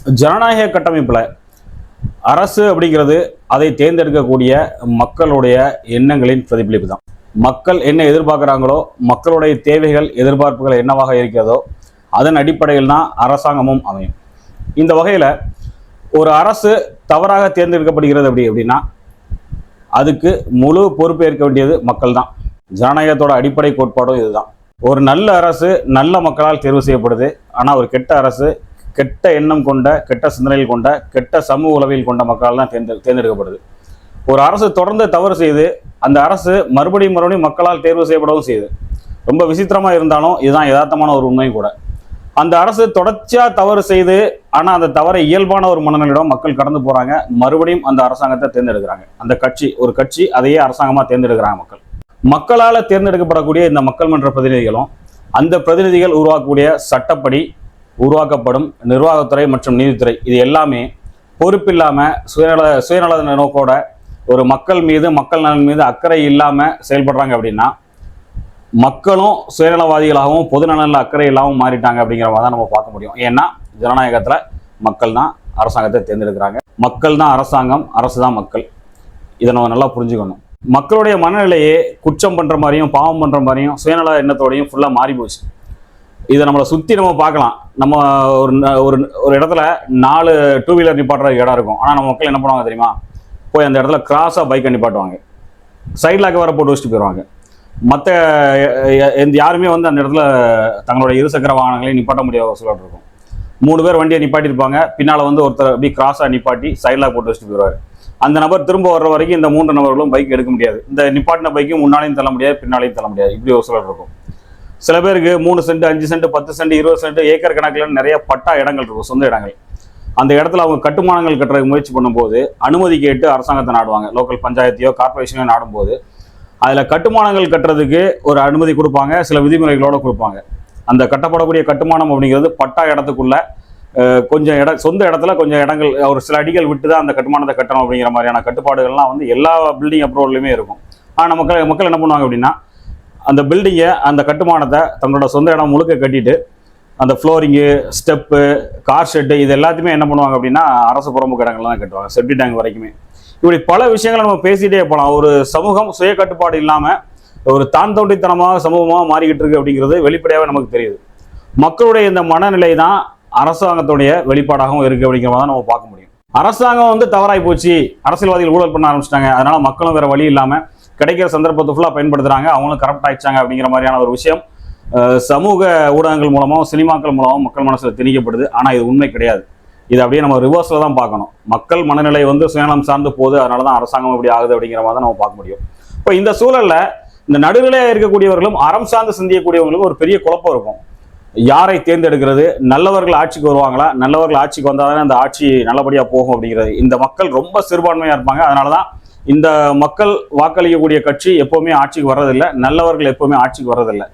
ஜனநாயக கட்டமைப்பில் அரசு அப்படிங்கிறது அதை தேர்ந்தெடுக்கக்கூடிய மக்களுடைய எண்ணங்களின் பிரதிபலிப்பு தான். மக்கள் என்ன எதிர்பார்க்குறாங்களோ, மக்களுடைய தேவைகள் எதிர்பார்ப்புகள் என்னவாக இருக்கிறதோ அதன் அடிப்படையில் தான் அரசாங்கமும் அமையும். இந்த வகையில் ஒரு அரசு தவறாக தேர்ந்தெடுக்கப்படுகிறது அப்படின்னா அதுக்கு முழு பொறுப்பேற்க வேண்டியது மக்கள் தான். ஜனநாயகத்தோட அடிப்படை கோட்பாடும் இதுதான். ஒரு நல்ல அரசு நல்ல மக்களால் தேர்வு செய்யப்படுது. ஆனால் ஒரு கெட்ட அரசு கெட்ட எண்ணம் கொண்ட, கெட்ட சிந்தனைகள் கொண்ட, கெட்ட சமூக உளவியல் கொண்ட மக்களால் தான் தேர்ந்தெடுக்கப்படுது. ஒரு அரசு தொடர்ந்து தவறு செய்து அந்த அரசு மறுபடியும் மக்களால் தேர்வு செய்யப்படவும் செய்யுது. ரொம்ப விசித்திரமாக இருந்தாலும் இதுதான் யதார்த்தமான ஒரு உண்மை கூட. அந்த அரசு தொடர்ச்சியாக தவறு செய்து ஆனால் அந்த தவறை இயல்பான ஒரு மனநிலையிடம் மக்கள் கடந்து போகிறாங்க. மறுபடியும் அந்த அரசாங்கத்தை தேர்ந்தெடுக்கிறாங்க. அந்த ஒரு கட்சி அதையே அரசாங்கமாக தேர்ந்தெடுக்கிறாங்க. மக்களால் தேர்ந்தெடுக்கப்படக்கூடிய இந்த மக்கள் மன்ற பிரதிநிதிகளும் அந்த பிரதிநிதிகள் உருவாக்கக்கூடிய சட்டப்படி உருவாக்கப்படும் நிர்வாகத்துறை மற்றும் நீதித்துறை இது எல்லாமே பொறுப்பில்லாமல் சுயநல நோக்கோட ஒரு மக்கள் மீது, மக்கள் நலன் மீது அக்கறை இல்லாமல் செயல்படுறாங்க அப்படின்னா மக்களும் சுயநலவாதிகளாகவும் பொது நலனில் அக்கறை இல்லாமல் மாறிட்டாங்க அப்படிங்கிற மாதிரி தான் நம்ம பார்க்க முடியும். ஏன்னா ஜனநாயகத்தில் மக்கள் தான் அரசாங்கத்தை தேர்ந்தெடுக்கிறாங்க. மக்கள் தான் அரசாங்கம், அரசு தான் மக்கள். இதை நம்ம நல்லா புரிஞ்சுக்கணும். மக்களுடைய மனநிலையே குற்றம் பண்ணுற மாதிரியும் பாவம் பண்ணுற மாதிரியும் சுயநல எண்ணத்தோடையும் ஃபுல்லாக மாறி போச்சு. இதை நம்மளை சுற்றி நம்ம பார்க்கலாம். நம்ம ஒரு இடத்துல 4 டூ வீலர் நிப்பாட்டுற இடம் இருக்கும். ஆனால் நம்ம மக்கள் என்ன பண்ணுவாங்க தெரியுமா? போய் அந்த இடத்துல கிராஸாக பைக்கை நிப்பாட்டுவாங்க, சைடில் வர போட்டு வச்சுட்டு போயிடுவாங்க. மற்ற யாருமே அந்த இடத்துல தங்களோட இருசக்கர வாகனங்களையும் நிப்பாட்ட முடியாத சொல்லிட்டு இருக்கும். 3 பேர் வண்டியை நிப்பாட்டியிருப்பாங்க. பின்னால் ஒருத்தர் அப்படி கிராஸாக நிப்பாட்டி சைடில் போட்டு வச்சுட்டு போயிடுவார். அந்த நபர் திரும்ப வர்ற வரைக்கும் இந்த 3 நபர்களும் பைக் எடுக்க முடியாது. இந்த நிப்பாட்டின பைக்கும் முன்னாலையும் தள்ள முடியாது, பின்னாலையும் தள்ள முடியாது. இப்படி ஒரு சூழல் இருக்கும். சில பேருக்கு 3 cent 5 cent 10 cent 20 cent acre கணக்கில் நிறைய பட்டா இடங்கள் இருக்கும், சொந்த இடங்கள். அந்த இடத்துல அவங்க கட்டுமானங்கள் கட்டுறதுக்கு முயற்சி பண்ணும்போது அனுமதி கேட்டு அரசாங்கத்தை நாடுவாங்க. லோக்கல் பஞ்சாயத்தையோ கார்பரேஷனையோ நாடும்போது அதில் கட்டுமானங்கள் கட்டுறதுக்கு ஒரு அனுமதி கொடுப்பாங்க, சில விதிமுறைகளோடு கொடுப்பாங்க. அந்த கட்டப்படக்கூடிய கட்டுமானம் அப்படிங்கிறது பட்டா இடத்துக்குள்ள கொஞ்சம் சொந்த இடத்துல கொஞ்சம் இடங்கள் ஒரு சில அடிகள் விட்டு தான் அந்த கட்டுமானத்தை கட்டணும் அப்படிங்கிற மாதிரியான கட்டுப்பாடுகள்லாம் எல்லா பில்டிங் அப்ரூவல்லையுமே இருக்கும். ஆனால் மக்கள் என்ன பண்ணுவாங்க அப்படின்னா அந்த பில்டிங்கை, அந்த கட்டுமானத்தை தங்களோட சொந்த இடம் முழுக்க கட்டிட்டு அந்த ஃப்ளோரிங்கு, ஸ்டெப்பு, கார் ஷெட்டு இது எல்லாத்தையுமே என்ன பண்ணுவாங்க அப்படின்னா அரசு புறமுக இடங்கள்லாம் தான் கட்டுவாங்க, செப்டி டேங்க் வரைக்குமே. இப்படி பல விஷயங்களை நம்ம பேசிகிட்டே போகலாம். ஒரு சமூகம் சுய கட்டுப்பாடு இல்லாமல் ஒரு தான் தோண்டித்தனமாக சமூகமாக மாறிக்கிட்டு இருக்கு அப்படிங்கிறது வெளிப்படையாகவே நமக்கு தெரியுது. மக்களுடைய இந்த மனநிலை தான் அரசாங்கத்துடைய வெளிப்பாடாகவும் இருக்குது அப்படிங்கிற மாதிரி நம்ம பார்க்க முடியும். அரசாங்கம் தவறாய் போச்சு, அரசியல்வாதிகள் ஊழல் பண்ண ஆரம்பிச்சிட்டாங்க, அதனால மக்களும் வேற வழி இல்லாமல் கிடைக்கிற சந்தர்ப்பத்தை ஃபுல்லாக பயன்படுத்துகிறாங்க, அவங்களும் கரப்ட் ஆயிடுச்சாங்க அப்படிங்கிற மாதிரியான ஒரு விஷயம் சமூக ஊடகங்கள் மூலமாகவும் சினிமாக்கள் மூலமாகவும் மக்கள் மனசில் திணிக்கப்படுது. ஆனால் இது உண்மை கிடையாது. இது அப்படியே நம்ம ரிவர்ஸில் தான் பார்க்கணும். மக்கள் மனநிலை சுயநலம் சார்ந்து போகுது, அதனால தான் அரசாங்கம் இப்படி ஆகுது அப்படிங்கிற மாதிரி தான் நம்ம பார்க்க முடியும். இப்போ இந்த சூழலில் இந்த நடுநிலையாக இருக்கக்கூடியவர்களும் அறம் சார்ந்து சிந்திக்கக்கூடியவங்களுக்கும் ஒரு பெரிய குழப்பம் இருக்கும். யாரை தேர்ந்தெடுக்கிறது? நல்லவர்கள் ஆட்சிக்கு வருவாங்களா? நல்லவர்கள் ஆட்சிக்கு வந்தால் அந்த ஆட்சி நல்லபடியாக போகும் அப்படிங்கிறது. இந்த மக்கள் ரொம்ப சிறுபான்மையாக இருப்பாங்க. அதனால தான் இந்த மக்கள் வாக்களிக்கக்கூடிய கட்சி எப்போவுமே ஆட்சிக்கு வர்றதில்லை, நல்லவர்கள் எப்போவுமே ஆட்சிக்கு வர்றதில்லை.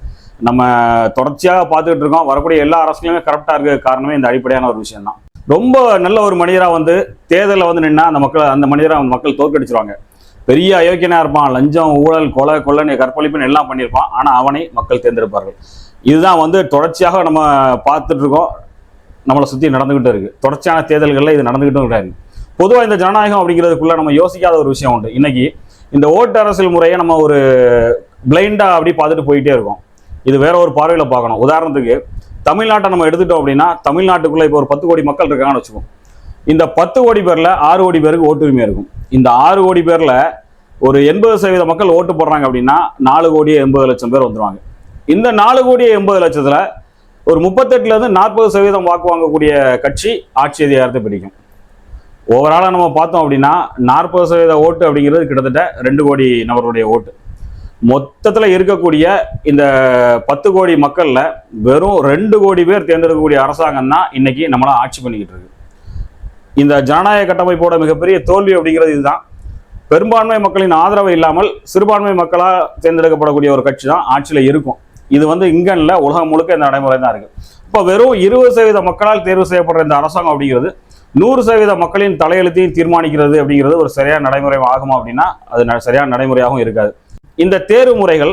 நம்ம தொடர்ச்சியாக பார்த்துக்கிட்டு இருக்கோம். வரக்கூடிய எல்லா அரசுலையுமே கரெக்டாக இருக்க காரணமே இந்த அடிப்படையான ஒரு விஷயம் தான். ரொம்ப நல்ல ஒரு மனிதராக தேர்தலில் நின்னா அந்த மனிதரை மக்கள் தோற்கடிச்சிருவாங்க. பெரிய அயோக்கியனாக இருப்பான், லஞ்சம், ஊழல், கொலை கற்பழிப்புன்னு எல்லாம் பண்ணியிருப்பான், ஆனால் அவனை மக்கள் தேர்ந்தெடுப்பார்கள். இதுதான் தொடர்ச்சியாக நம்ம பார்த்துட்டு இருக்கோம், நம்மளை சுற்றி நடந்துகிட்டு இருக்கு. தொடர்ச்சியான தேர்தல்களில் இது நடந்துகிட்டும் கிடையாது. பொதுவாக இந்த ஜனநாயகம் அப்படிங்கிறதுக்குள்ள நம்ம யோசிக்காத ஒரு விஷயம் உண்டு. இன்னைக்கு இந்த ஓட்டு அரசியல் முறையை நம்ம ஒரு பிளைண்டா அப்படி பார்த்துட்டு போயிட்டே இருக்கோம். இது வேற ஒரு பார்வையில் பார்க்கணும். உதாரணத்துக்கு தமிழ்நாட்டை நம்ம எடுத்துட்டோம் அப்படின்னா, தமிழ்நாட்டுக்குள்ள இப்போ ஒரு 10 கோடி மக்கள் இருக்காங்கன்னு வச்சுக்கோம். இந்த 10 கோடி பேர்ல 6 கோடி பேருக்கு ஓட்டுரிமை இருக்கும். இந்த 6 கோடி பேர்ல ஒரு 80% மக்கள் ஓட்டு போடுறாங்க அப்படின்னா 4 கோடியே 80 லட்சம் பேர் வந்துருவாங்க. இந்த 4 கோடியே 80 லட்சத்துல ஒரு 38% 40% வாக்கு வாங்கக்கூடிய கட்சி ஆட்சி அதிகாரத்தை பிடிக்கும். ஓவராலாக நம்ம பார்த்தோம் அப்படின்னா 40% ஓட்டு அப்படிங்கிறது கிட்டத்தட்ட 2 கோடி நபருடைய ஓட்டு. மொத்தத்தில் இருக்கக்கூடிய இந்த 10 கோடி மக்கள்ல வெறும் 2 கோடி பேர் தேர்ந்தெடுக்கக்கூடிய அரசாங்கம் தான் இன்னைக்கு நம்மளா ஆட்சி பண்ணிக்கிட்டு இருக்கு. இந்த ஜனநாயக கட்டமைப்போட மிகப்பெரிய தோல்வி அப்படிங்கிறது இதுதான். பெரும்பான்மை மக்களின் ஆதரவு இல்லாமல் சிறுபான்மை மக்களாக தேர்ந்தெடுக்கப்படக்கூடிய ஒரு கட்சி தான் ஆட்சியில் இருக்கும். இது இங்கன்ல உலகம் முழுக்க இந்த நடைமுறை தான் இருக்கு. இப்போ வெறும் 20% மக்களால் தேர்வு செய்யப்படுற இந்த அரசாங்கம் அப்படிங்கிறது 100% மக்களின் தலையெழுத்தையும் தீர்மானிக்கிறது அப்படிங்கிறது ஒரு சரியான நடைமுறை ஆகுமா அப்படின்னா அது சரியான நடைமுறையாகவும் இருக்காது. இந்த தேர்வு முறைகள்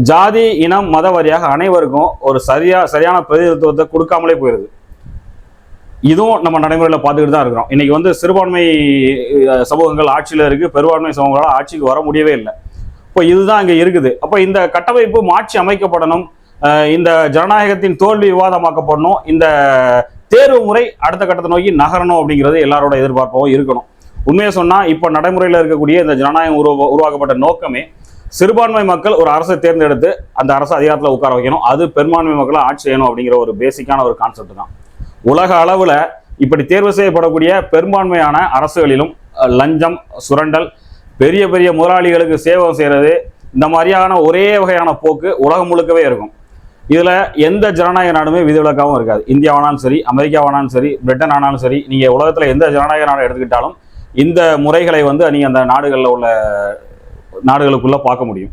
ஜாதி, இனம், மத வாரியாக அனைவருக்கும் ஒரு சரியான பிரதிநிதித்துவத்தை கொடுக்காமலே போயிருது. இதுவும் நம்ம நடைமுறையில் பார்த்துக்கிட்டு தான் இருக்கிறோம். இன்னைக்கு வந்து சிறுபான்மை சமூகங்கள் ஆட்சியில் இருக்கு, பெரும்பான்மை சமூகங்களால் ஆட்சிக்கு வர முடியவே இல்லை. இப்போ இதுதான் இங்கே இருக்குது. அப்போ இந்த கட்டமைப்பு மாற்றி அமைக்கப்படணும், இந்த ஜனநாயகத்தின் தோல்வி விவாதமாக்கப்படணும், இந்த தேர்வு முறை அடுத்த கட்டத்தை நோக்கி நகரணும் அப்படிங்கிறது எல்லாரோட எதிர்பார்ப்பாகவும் இருக்கணும். உண்மையை சொன்னால் இப்போ நடைமுறையில் இருக்கக்கூடிய இந்த ஜனநாயகம் உருவாக்கப்பட்ட நோக்கமே சிறுபான்மை மக்கள் ஒரு அரசை தேர்ந்தெடுத்து அந்த அரசு அதிகாரத்தில் உட்கார வைக்கணும், அது பெரும்பான்மை மக்களை ஆட்சி செய்யணும் அப்படிங்கிற ஒரு பேசிக்கான ஒரு கான்செப்ட் தான். உலக அளவில் இப்படி தேர்வு செய்யப்படக்கூடிய பெரும்பான்மையான அரசுகளிலும் லஞ்சம், சுரண்டல், பெரிய பெரிய முதலாளிகளுக்கு சேவை செய்கிறது, இந்த மாதிரியான ஒரே வகையான போக்கு உலகம் முழுக்கவே இருக்கும். இதில் எந்த ஜனநாயக நாடுமே விதிவிலக்காகவும் இருக்காது. இந்தியாவானாலும் சரி, அமெரிக்காவானாலும் சரி, பிரிட்டன் ஆனாலும் சரி, நீங்கள் உலகத்தில் எந்த ஜனநாயக நாடு எடுத்துக்கிட்டாலும் இந்த முறைகளை வந்து நீங்கள் அந்த நாடுகளில் உள்ள நாடுகளுக்குள்ளே பார்க்க முடியும்.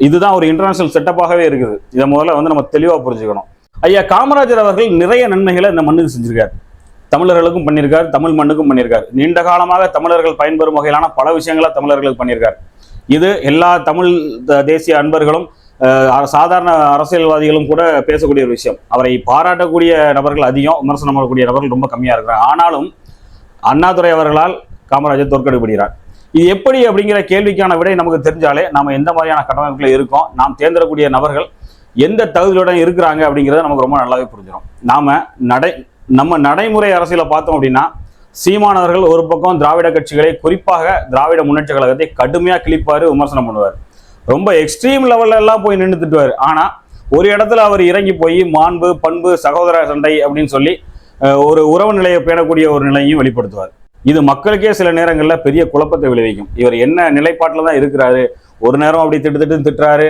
இதுதான் ஒரு இன்டர்நேஷனல் செட்டப்பாகவே இருக்குது. இதை முதல்ல வந்து நம்ம தெளிவாக புரிஞ்சுக்கணும். ஐயா காமராஜர் அவர்கள் நிறைய நன்மைகளை இந்த மண்ணுக்கு செஞ்சிருக்காரு, தமிழர்களுக்கும் பண்ணியிருக்காரு, தமிழ் மண்ணுக்கும் பண்ணியிருக்காரு. நீண்ட காலமாக தமிழர்கள் பயன்பெறும் வகையிலான பல விஷயங்களை தமிழர்களுக்கு பண்ணியிருக்காரு. இது எல்லா தமிழ் தேசிய அன்பர்களும் சாதாரண அரசியல்வாதிகளும் கூட பேசக்கூடிய ஒரு விஷயம். அவரை பாராட்டக்கூடிய நபர்கள் அதிகம், விமர்சனம் பண்ணக்கூடிய நபர்கள் ரொம்ப கம்மியாக இருக்கிறாங்க. ஆனாலும் அண்ணாதுரை அவர்களால் காமராஜர் தோற்கடிக்கப்படுகிறார். இது எப்படி அப்படிங்கிற கேள்விக்கான விடை நமக்கு தெரிஞ்சாலே நாம் எந்த மாதிரியான கட்டமைப்புல இருக்கோம், நாம் தேர்ந்தெடுக்கக்கூடிய நபர்கள் எந்த தகுதியுடன் இருக்கிறாங்க அப்படிங்கிறத நமக்கு ரொம்ப நல்லாவே புரிஞ்சிடும். நம்ம நடைமுறை அரசியலை பார்த்தோம் அப்படின்னா, சீமானவர்கள் ஒரு பக்கம் திராவிட கட்சிகளை, குறிப்பாக திராவிட முன்னேற்ற கழகத்தை கடுமையாக கிழிப்பாரு, விமர்சனம் பண்ணுவார், ரொம்ப எக்ஸ்ட்ரீம் லெவல்ல எல்லாம் போய் நின்று திட்டுவார். ஆனா ஒரு இடத்துல அவர் இறங்கி போய் மாண்பு, பண்பு, சகோதர சண்டை அப்படின்னு சொல்லி ஒரு உறவு நிலையை பேணக்கூடிய ஒரு நிலையையும் வெளிப்படுத்துவார். இது மக்களுக்கே சில நேரங்களில் பெரிய குழப்பத்தை விளைவிக்கும். இவர் என்ன நிலைப்பாட்டில் தான் இருக்கிறாரு, ஒரு நேரம் அப்படி திட்டுறாரு,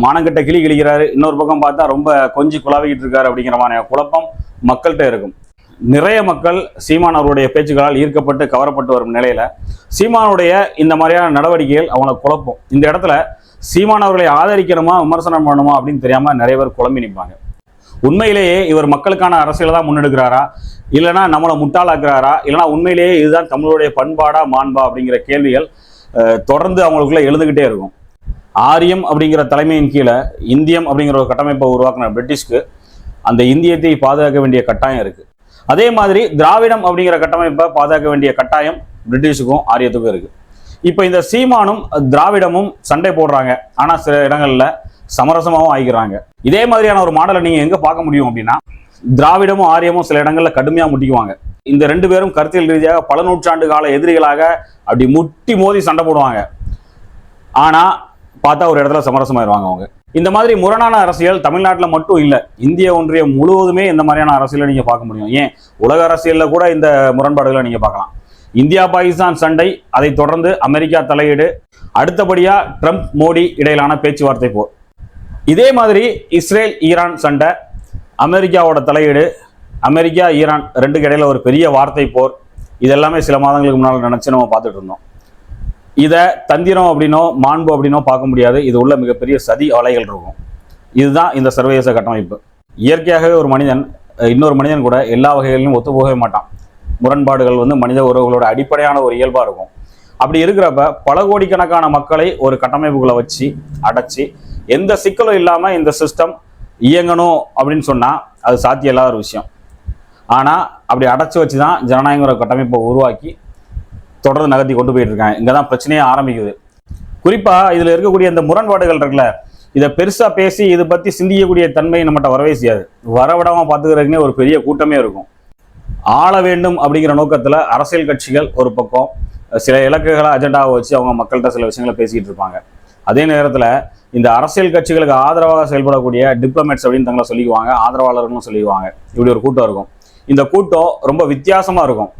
மானங்கிட்ட கிளி கிழிக்கிறாரு, இன்னொரு பக்கம் பார்த்தா ரொம்ப கொஞ்சி குழாவிக்கிட்டு இருக்காரு அப்படிங்கிற மாதிரி குழப்பம் மக்கள்கிட்ட இருக்கும். நிறைய மக்கள் சீமானவருடைய பேச்சுக்களால் ஈர்க்கப்பட்டு கவரப்பட்டு வரும் நிலையில சீமானுடைய இந்த மாதிரியான நடவடிக்கைகள் அவங்களை குழப்பம். இந்த இடத்துல சீமானவர்களை ஆதரிக்கணுமா விமர்சனம் பண்ணணுமா அப்படின்னு தெரியாம நிறைய பேர் குழம்பி நிற்பாங்க. உண்மையிலேயே இவர் மக்களுக்கான அரசியலை தான் முன்னெடுக்கிறாரா, இல்லைனா நம்மளை முட்டாளாக்குறாரா, இல்லைனா உண்மையிலேயே இதுதான் தமிழுடைய பண்பாடா மாண்பா அப்படிங்கிற கேள்விகள் தொடர்ந்து அவங்களுக்குள்ள எழுந்துகிட்டே இருக்கும். ஆரியம் அப்படிங்கிற தலைமையின் கீழே இந்தியம் அப்படிங்கிற ஒரு கட்டமைப்பை உருவாக்குன பிரிட்டிஷ்க்கு அந்த இந்தியத்தை பாதுகாக்க வேண்டிய கட்டாயம் இருக்கு. அதே மாதிரி திராவிடம் அப்படிங்கிற கட்டமைப்பை பாதுகாக்க வேண்டிய கட்டாயம் பிரிட்டிஷுக்கும் ஆரியத்துக்கும் இருக்கு. இப்போ இந்த சீமானும் திராவிடமும் சண்டை போடுறாங்க, ஆனா சில இடங்கள்ல சமரசமாகவும் ஆகிக்கிறாங்க. இதே மாதிரியான ஒரு மாடலை நீங்க எங்க பார்க்க முடியும் அப்படின்னா, திராவிடமும் ஆரியமும் சில இடங்கள்ல கடுமையா முட்டிக்குவாங்க. இந்த ரெண்டு பேரும் கருத்தியல் ரீதியாக பல நூற்றாண்டு கால எதிரிகளாக அப்படி முட்டி மோதி சண்டை போடுவாங்க. ஆனா பார்த்தா ஒரு இடத்துல சமரசமாயிருவாங்க அவங்க. இந்த மாதிரி முரணான அரசியல் தமிழ்நாட்டில் மட்டும் இல்லை, இந்திய ஒன்றியம் முழுவதுமே இந்த மாதிரியான அரசியலை நீங்க பார்க்க முடியும். ஏன் உலக அரசியல்ல கூட இந்த முரண்பாடுகளை நீங்க பார்க்கலாம். இந்தியா பாகிஸ்தான் சண்டை, அதை தொடர்ந்து அமெரிக்கா தலையீடு, அடுத்தபடியா ட்ரம்ப் மோடி இடையிலான பேச்சுவார்த்தை போர். இதே மாதிரி இஸ்ரேல் ஈரான் சண்டை, அமெரிக்காவோட தலையீடு, அமெரிக்கா ஈரான் ரெண்டுக்கு இடையில ஒரு பெரிய வார்த்தை போர். இதெல்லாமே சில மாதங்களுக்கு முன்னால் நினைச்சு நம்ம பார்த்துட்டு இருந்தோம். இதை தந்திரம் அப்படின்னோ மாண்பு அப்படின்னோ பார்க்க முடியாது. இது உள்ள மிகப்பெரிய சதி அலைகள் இருக்கும். இதுதான் இந்த சர்வதேச கட்டமைப்பு. இயற்கையாகவே ஒரு மனிதன் இன்னொரு மனிதன் கூட எல்லா வகைகளிலும் ஒத்து போகவே மாட்டான். முரண்பாடுகள் மனித உறவுகளோட அடிப்படையான ஒரு இயல்பா இருக்கும். அப்படி இருக்கிறப்ப பல கோடிக்கணக்கான மக்களை ஒரு கட்டமைப்புகளை வச்சு அடைச்சி எந்த சிக்கலும் இல்லாம இந்த சிஸ்டம் இயங்கணும் அப்படின்னு சொன்னா அது சாத்தியம் இல்லாத ஒரு விஷயம். ஆனா அப்படி அடைச்சி வச்சுதான் ஜனநாயக கட்டமைப்பை உருவாக்கி தொடர்ந்து நகர்த்தி கொண்டு போயிட்டு இருக்காங்க. இங்கதான் பிரச்சனையே ஆரம்பிக்குது. குறிப்பா இதுல இருக்கக்கூடிய இந்த முரண்பாடுகள் இருக்குல்ல, இதை பெருசா பேசி இதை பத்தி சிந்திக்கக்கூடிய தன்மை நம்மகிட்ட வரவே செய்யாது. வரவிடாம பார்த்துக்கிறதுக்குன்னே ஒரு பெரிய கூட்டமே இருக்கும். ஆள வேண்டும் அப்படிங்கிற நோக்கத்துல அரசியல் கட்சிகள் ஒரு பக்கம் சில இலக்குகளை அஜெண்டாவை வச்சு அவங்க மக்கள்கிட்ட சில விஷயங்களை பேசிக்கிட்டு இருப்பாங்க. அதே நேரத்துல இந்த அரசியல் கட்சிகளுக்கு ஆதரவாக செயல்படக்கூடிய டிப்ளமேட்ஸ் அப்படின்னு தங்களை சொல்லிக்குவாங்க, ஆதரவாளர்களும் சொல்லிக்குவாங்க. இப்படி ஒரு கூட்டம் இருக்கும். இந்த கூட்டம் ரொம்ப வித்தியாசமா இருக்கும்.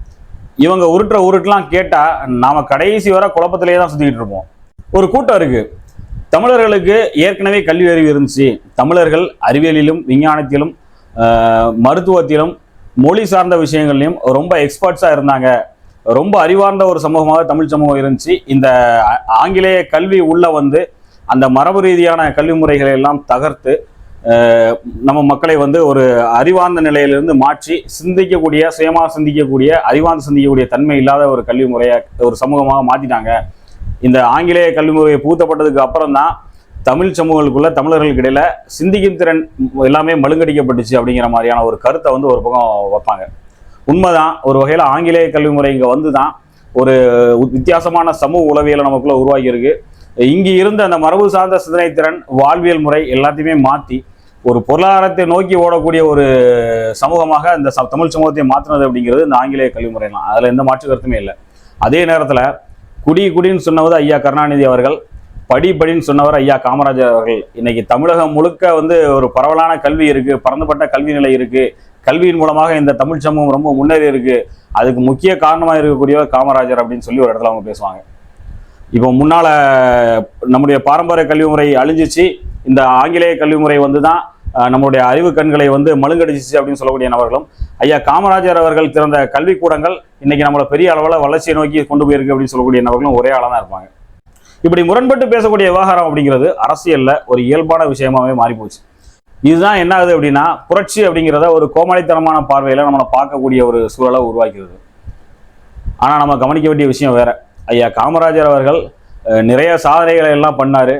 இவங்க உருட்டுலாம் கேட்டா நாம கடைசி வர குழப்பத்திலேயே தான் சுத்திக்கிட்டு இருப்போம். ஒரு கூட்டம் இருக்கு, தமிழர்களுக்கு ஏற்கனவே கல்வி அறிவு இருந்துச்சு, தமிழர்கள் அறிவியலிலும் விஞ்ஞானத்திலும் மருத்துவத்திலும் மொழி சார்ந்த விஷயங்கள்லையும் ரொம்ப எக்ஸ்பர்ட்ஸா இருந்தாங்க, ரொம்ப அறிவார்ந்த ஒரு சமூகமாக தமிழ் சமூகம் இருந்துச்சு. இந்த ஆங்கிலேய கல்வி உள்ள அந்த மரபு ரீதியான கல்வி முறைகளை எல்லாம் தகர்த்து நம்ம மக்களை ஒரு அறிவார்ந்த நிலையிலிருந்து மாற்றி சிந்திக்கக்கூடிய, சுயமாக சிந்திக்கக்கூடிய, அறிவார்ந்து சிந்திக்கக்கூடிய தன்மை இல்லாத ஒரு கல்வி முறையை ஒரு சமூகமாக மாற்றிட்டாங்க. இந்த ஆங்கிலேய கல்வி முறையை பூத்தப்பட்டதுக்கு அப்புறம் தான் தமிழ் சமூகங்களுக்குள்ள தமிழர்களுக்கு இடையில சிந்திக்கும் திறன் எல்லாமே மழுங்கடிக்கப்பட்டுச்சு அப்படிங்கிற மாதிரியான ஒரு கருத்தை ஒரு பக்கம் வைப்பாங்க. உண்மைதான். ஒரு வகையில் ஆங்கிலேய கல்வி முறை இங்கே வந்து தான் ஒரு வித்தியாசமான சமூக உளவியலை நமக்குள்ள உருவாகி இருக்கு. இங்கு இருந்த அந்த மரபு சார்ந்த சிந்தனை திறன், வாழ்வியல் முறை எல்லாத்தையுமே மாற்றி ஒரு பொருளாதாரத்தை நோக்கி ஓடக்கூடிய ஒரு சமூகமாக இந்த தமிழ் சமூகத்தை மாற்றினது அப்படிங்கிறது இந்த ஆங்கிலேய கல்வி முறை தான். அதில் எந்த மாற்று கருத்துமே இல்லை. அதே நேரத்தில் குடின்னு சொன்னவது ஐயா கருணாநிதி அவர்கள், படின்னு சொன்னவர் ஐயா காமராஜர் அவர்கள். இன்னைக்கு தமிழகம் முழுக்க ஒரு பரவலான கல்வி இருக்கு, பரந்துபட்ட கல்வி நிலை இருக்கு, கல்வியின் மூலமாக இந்த தமிழ் சமூகம் ரொம்ப முன்னேறி இருக்கு, அதுக்கு முக்கிய காரணமாக இருக்கக்கூடியவர் காமராஜர் அப்படின்னு சொல்லி ஒரு இடத்துல அவங்க பேசுவாங்க. இப்போ முன்னால நம்முடைய பாரம்பரிய கல்வி முறை அழிஞ்சிச்சு, இந்த ஆங்கிலேய கல்வி முறை தான் நம்மளுடைய அறிவு கண்களை மழுங்கடிச்சிச்சு அப்படின்னு சொல்லக்கூடிய நபர்களும், ஐயா காமராஜர் அவர்கள் திறந்த கல்விக்கூடங்கள் இன்னைக்கு நம்மளை பெரிய அளவில் வளர்ச்சியை நோக்கி கொண்டு போயிருக்கு அப்படின்னு சொல்லக்கூடிய நபர்களும் ஒரே ஆளாக தான் இருப்பாங்க. இப்படி முரண்பட்டு பேசக்கூடிய விவகாரம் அப்படிங்கிறது அரசியல்ல ஒரு இயல்பான விஷயமாவே மாறி போச்சு. இதுதான் என்ன ஆகுது அப்படின்னா, புரட்சி அப்படிங்கிறத ஒரு கோமாளித்தனமான பார்வையில நம்மளை பார்க்கக்கூடிய ஒரு சூழலை உருவாக்கிறது. ஆனா நம்ம கவனிக்க வேண்டிய விஷயம் வேற. ஐயா காமராஜர் அவர்கள் நிறைய சாதனைகளை எல்லாம் பண்ணாரு,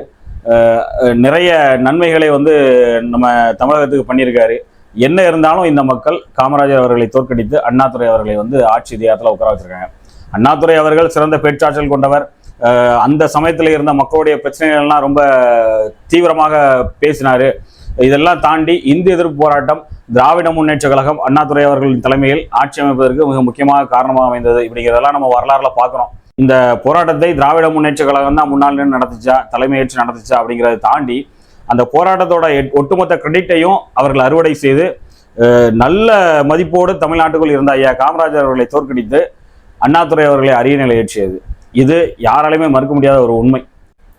நிறைய நன்மைகளை நம்ம தமிழகத்துக்கு பண்ணியிருக்காரு. என்ன இருந்தாலும் இந்த மக்கள் காமராஜர் அவர்களை தோற்கடித்து அண்ணாதுரை அவர்களை ஆட்சி அதிகாரத்தில் உட்கார வச்சிருக்காங்க. அண்ணாதுரை அவர்கள் சிறந்த பேச்சாற்றல் கொண்டவர். அந்த சமயத்தில் இருந்த மக்களுடைய பிரச்சனைகள்லாம் ரொம்ப தீவிரமாக பேசினாரு. இதெல்லாம் தாண்டி இந்திய எதிர்ப்பு போராட்டம், திராவிட முன்னேற்ற கழகம் அண்ணாதுரை அவர்களின் தலைமையில் ஆட்சி அமைப்பதற்கு மிக முக்கியமாக காரணமாக அமைந்தது. இப்படிங்கிறதெல்லாம் நம்ம வரலாறுல பார்க்குறோம். இந்த போராட்டத்தை திராவிட முன்னேற்ற கழகம் தான் முன்னாள் நின்று நடத்துச்சா, தலைமையேற்று நடத்துச்சா அப்படிங்கிறத தாண்டி அந்த போராட்டத்தோட ஒட்டுமொத்த கிரெடிட்டையும் அவர்கள் அறுவடை செய்து நல்ல மதிப்போடு தமிழ்நாட்டுக்குள் இருந்த ஐயா காமராஜர் அவர்களை தோற்கடித்து அண்ணாதுரை அவர்களை அரிய நிலை ஏற்றியது. இது யாராலையுமே மறுக்க முடியாத ஒரு உண்மை.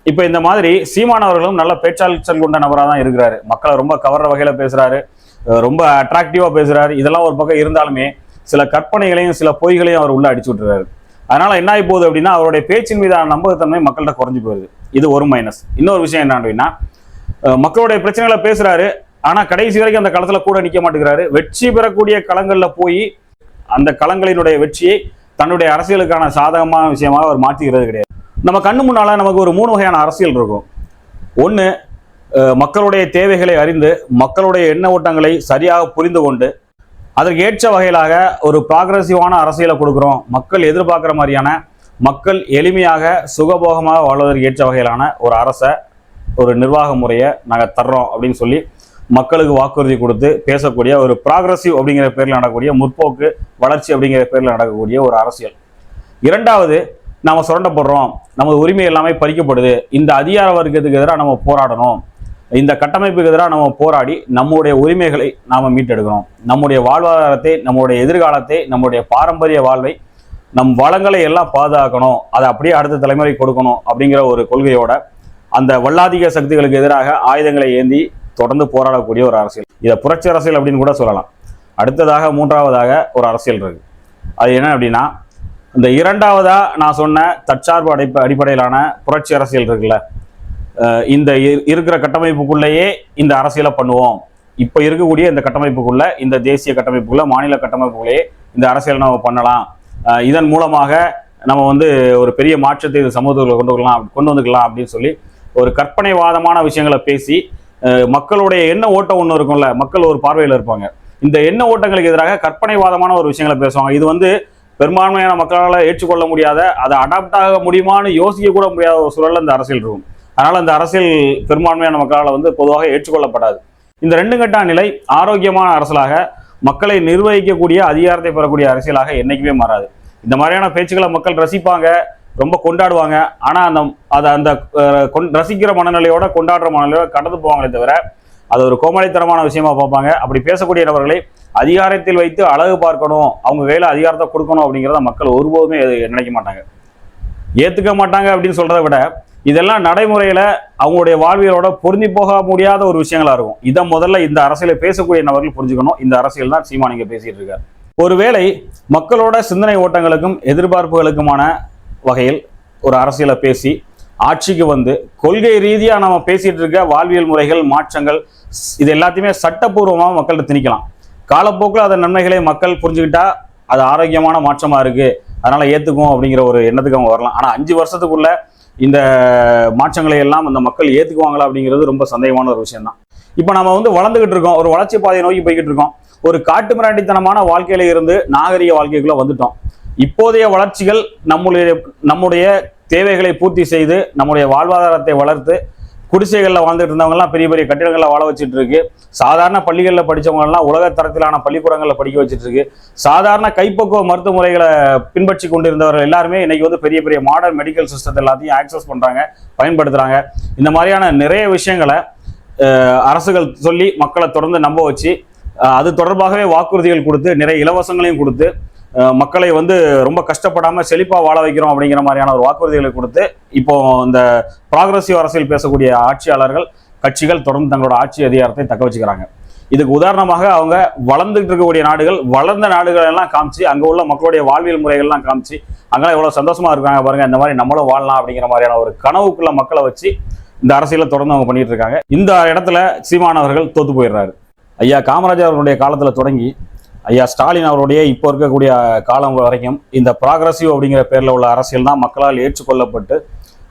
இப்போ இந்த மாதிரி சீமான் அவர்களும் நல்ல பேச்சாற்றல் கொண்ட நபராக தான் இருக்கிறாரு. மக்களை ரொம்ப கவர்ற வகையில் பேசுறாரு, ரொம்ப அட்ராக்டிவா பேசுறாரு. இதெல்லாம் ஒரு பக்கம் இருந்தாலுமே சில கற்பனைகளையும் சில பொய்களையும் அவர் உள்ள அடிச்சு விட்டுறாரு. அதனால என்ன ஆகி போகுது அப்படின்னா, அவருடைய பேச்சின் மீதான நம்பகத்தன்மை மக்கள்கிட்ட குறைஞ்சு போயிருது. இது ஒரு மைனஸ். இன்னொரு விஷயம் என்ன அப்படின்னா, மக்களுடைய பிரச்சனைகளை பேசுறாரு, ஆனா கடைசி வரைக்கும் அந்த களத்துல கூட நிக்க மாட்டேங்கிறாரு. வெற்றி பெறக்கூடிய களங்கள்ல போய் அந்த களங்களினுடைய வெற்றியை தன்னுடைய அரசியலுக்கான சாதகமான விஷயமாக அவர் மாற்றிக்கிறது கிடையாது. நம்ம கண்ணு முன்னால நமக்கு ஒரு 3 வகையான அரசியல் இருக்கும். ஒன்று, மக்களுடைய தேவைகளை அறிந்து மக்களுடைய எண்ண ஓட்டங்களை சரியாக புரிந்து கொண்டு அதற்கு ஏற்ற வகையிலாக ஒரு ப்ராக்ரஸிவான அரசியலை கொடுக்குறோம், மக்கள் எதிர்பார்க்குற மாதிரியான, மக்கள் எளிமையாக சுகபோகமாக வாழ்வதற்கு ஏற்ற வகையிலான ஒரு அரசை, ஒரு நிர்வாக முறையை நாங்கள் தர்றோம் அப்படின்னு சொல்லி மக்களுக்கு வாக்குறுதி கொடுத்து பேசக்கூடிய ஒரு ப்ராக்ரஸிவ் அப்படிங்கிற பேரில் நடக்கக்கூடிய, முற்போக்கு வளர்ச்சி அப்படிங்கிற பேரில் நடக்கக்கூடிய ஒரு அரசியல். இரண்டாவது, நாம் சுரண்டப்படுறோம், நமது உரிமை எல்லாமே பறிக்கப்படுது, இந்த அதிகார வர்க்கத்துக்கு எதிராக நம்ம போராடணும், இந்த கட்டமைப்புக்கு எதிராக நம்ம போராடி நம்முடைய உரிமைகளை நாம் மீட்டெடுக்கணும், நம்முடைய வாழ்வாதாரத்தை, நம்முடைய எதிர்காலத்தை, நம்முடைய பாரம்பரிய வாழ்வை, நம் வளங்களை எல்லாம் பாதுகாக்கணும், அதை அப்படியே அடுத்த தலைமுறை கொடுக்கணும் அப்படிங்கிற ஒரு கொள்கையோட அந்த வல்லாதிக சக்திகளுக்கு எதிராக ஆயுதங்களை ஏந்தி தொடர்ந்து போராடக்கூடிய ஒரு அரசியல். இதை புரட்சி அரசியல் அப்படின்னு கூட சொல்லலாம். அடுத்ததாக மூன்றாவதாக ஒரு அரசியல் இருக்கு. அது என்ன அப்படின்னா, இந்த இரண்டாவதா நான் சொன்ன தற்சார்பு அடிப்படையிலான புரட்சி அரசியல் இருக்குல்ல, இந்த இருக்கிற கட்டமைப்புக்குள்ளேயே இந்த அரசியலை பண்ணுவோம், இப்போ இருக்கக்கூடிய இந்த கட்டமைப்புக்குள்ள, இந்த தேசிய கட்டமைப்புக்குள்ள, மாநில கட்டமைப்புக்குள்ளேயே இந்த அரசியலை நம்ம பண்ணலாம், இதன் மூலமாக நம்ம ஒரு பெரிய மாற்றத்தை இந்த சமூகத்தில் கொண்டு வந்துக்கலாம் அப்படின்னு சொல்லி ஒரு கற்பனைவாதமான விஷயங்களை பேசி மக்களுடைய எண்ண ஓட்டம் ஒன்று இருக்கும்ல, மக்கள் ஒரு பார்வையில் இருப்பாங்க, இந்த எண்ண ஓட்டங்களுக்கு எதிராக கற்பனைவாதமான ஒரு விஷயங்களை பேசுவாங்க. இது பெரும்பான்மையான மக்களால் ஏற்றுக்கொள்ள முடியாத, அதை அடாப்ட் ஆக முடியுமான்னு யோசிக்க கூட முடியாத ஒரு சூழலில் இந்த அரசியல் இருக்கும். அதனால இந்த அரசியல் பெரும்பான்மையான மக்களால் பொதுவாக ஏற்றுக்கொள்ளப்படாது. இந்த 2 கட்ட நிலை ஆரோக்கியமான அரசியலாக, மக்களை நிர்வகிக்கக்கூடிய அதிகாரத்தை பெறக்கூடிய அரசியலாக என்னைக்குமே மாறாது. இந்த மாதிரியான பேச்சுக்களை மக்கள் ரசிப்பாங்க, ரொம்ப கொண்டாடுவாங்க. ஆனால் அந்த ரசிக்கிற மனநிலையோட, கொண்டாடுற மனநிலையோட கடந்து போவாங்களே தவிர அது ஒரு கோமாளித்தனமான விஷயமா பார்ப்பாங்க. அப்படி பேசக்கூடிய நபர்களை அதிகாரத்தில் வைத்து அழகு பார்க்கணும், அவங்க கையில் அதிகாரத்தை கொடுக்கணும் அப்படிங்கிறத மக்கள் ஒருபோதுமே நினைக்க மாட்டாங்க, ஏற்றுக்க மாட்டாங்க. அப்படின்னு சொல்றதை விட இதெல்லாம் நடைமுறையில அவங்களுடைய வாழ்வியலோட பொருந்தி போக முடியாத ஒரு விஷயங்களா இருக்கும். இதை முதல்ல இந்த அரசியலை பேசக்கூடிய நபர்கள் புரிஞ்சுக்கணும். இந்த அரசியல் தான் சீமான் இங்க பேசிட்டு இருக்காரு. ஒருவேளை மக்களோட சிந்தனை ஓட்டங்களுக்கும் எதிர்பார்ப்புகளுக்குமான வகையில் ஒரு அரசியலை பேசி ஆட்சிக்கு கொள்கை ரீதியா நம்ம பேசிட்டு இருக்க வாழ்வியல் முறைகள், மாற்றங்கள், இது எல்லாத்தையுமே சட்டப்பூர்வமாக மக்கள்கிட்ட திணிக்கலாம். காலப்போக்கில் அதன் நன்மைகளை மக்கள் புரிஞ்சுக்கிட்டா அது ஆரோக்கியமான மாற்றமா இருக்கு, அதனால ஏத்துக்கும் அப்படிங்கிற ஒரு எண்ணத்துக்கு அவங்க வரலாம். ஆனா 5 வருஷத்துக்குள்ள இந்த மாற்றங்களை எல்லாம் அந்த மக்கள் ஏத்துக்குவாங்களா அப்படிங்கிறது ரொம்ப சந்தேகமான ஒரு விஷயம் தான். இப்போ நம்ம வந்து வளர்ந்துகிட்டு இருக்கோம், ஒரு வளர்ச்சி பாதையை நோக்கி போய்கிட்டு இருக்கோம். ஒரு காட்டு மிராண்டித்தனமான வாழ்க்கையில இருந்து நாகரிக வாழ்க்கைக்குள்ள வந்துட்டோம். இப்போதைய வளர்ச்சிகள் நம்முடைய தேவைகளை பூர்த்தி செய்து நம்முடைய வாழ்வாதாரத்தை வளர்த்து குடிசைகளில் வாழ்ந்துட்டு இருந்தவங்கலாம் பெரிய பெரிய கட்டிடங்களில் வாழ வச்சுட்டு இருக்கு. சாதாரண பள்ளிகளில் படித்தவங்கலாம் உலக தரத்திலான பள்ளிக்கூடங்களில் படிக்க வச்சுட்டு இருக்கு. சாதாரண கைப்பக்குவ மருத்துவ முறைகளை பின்பற்றி கொண்டிருந்தவர்கள் எல்லாருமே இன்னைக்கு வந்து பெரிய பெரிய மாடர்ன் மெடிக்கல் சிஸ்டத்தை எல்லாத்தையும் ஆக்சஸ் பண்றாங்க, பயன்படுத்துறாங்க. இந்த மாதிரியான நிறைய விஷயங்களை அரசுகள் சொல்லி மக்களை தொடர்ந்து நம்ப வச்சு அது தொடர்பாகவே வாக்குறுதிகள் கொடுத்து நிறைய இலவசங்களையும் கொடுத்து மக்களை வந்து ரொம்ப கஷ்டப்படாம செழிப்பா வாழ வைக்கிறோம் அப்படிங்கிற மாதிரியான ஒரு வாக்குறுதிகளை கொடுத்து இப்போ இந்த ப்ராக்ரஸிவ் அரசியல் பேசக்கூடிய ஆட்சியாளர்கள் கட்சிகள் தொடர்ந்து தங்களோட ஆட்சி அதிகாரத்தை தக்க வச்சுக்கிறாங்க. இதுக்கு உதாரணமாக அவங்க வளர்ந்துட்டு இருக்கக்கூடிய நாடுகள், வளர்ந்த நாடுகள் எல்லாம் காமிச்சு அங்க உள்ள மக்களுடைய வாழ்வியல் முறைகள்லாம் காமிச்சு அங்கெல்லாம் எவ்வளவு சந்தோஷமா இருக்காங்க பாருங்க, இந்த மாதிரி நம்மளும் வாழலாம் அப்படிங்கிற மாதிரியான ஒரு கனவுக்குள்ள மக்களை வச்சு இந்த அரசியலை தொடர்ந்து அவங்க பண்ணிட்டு இருக்காங்க. இந்த இடத்துல சீமானவர்கள் தோத்து போயிடுறாரு. ஐயா காமராஜர் அவர்களுடைய காலத்துல தொடங்கி ஐயா ஸ்டாலின் அவருடைய இப்போ இருக்கக்கூடிய காலம் வரைக்கும் இந்த ப்ராக்ரஸிவ் அப்படிங்கிற பேரில் உள்ள அரசியல் தான் மக்களால் ஏற்றுக்கொள்ளப்பட்டு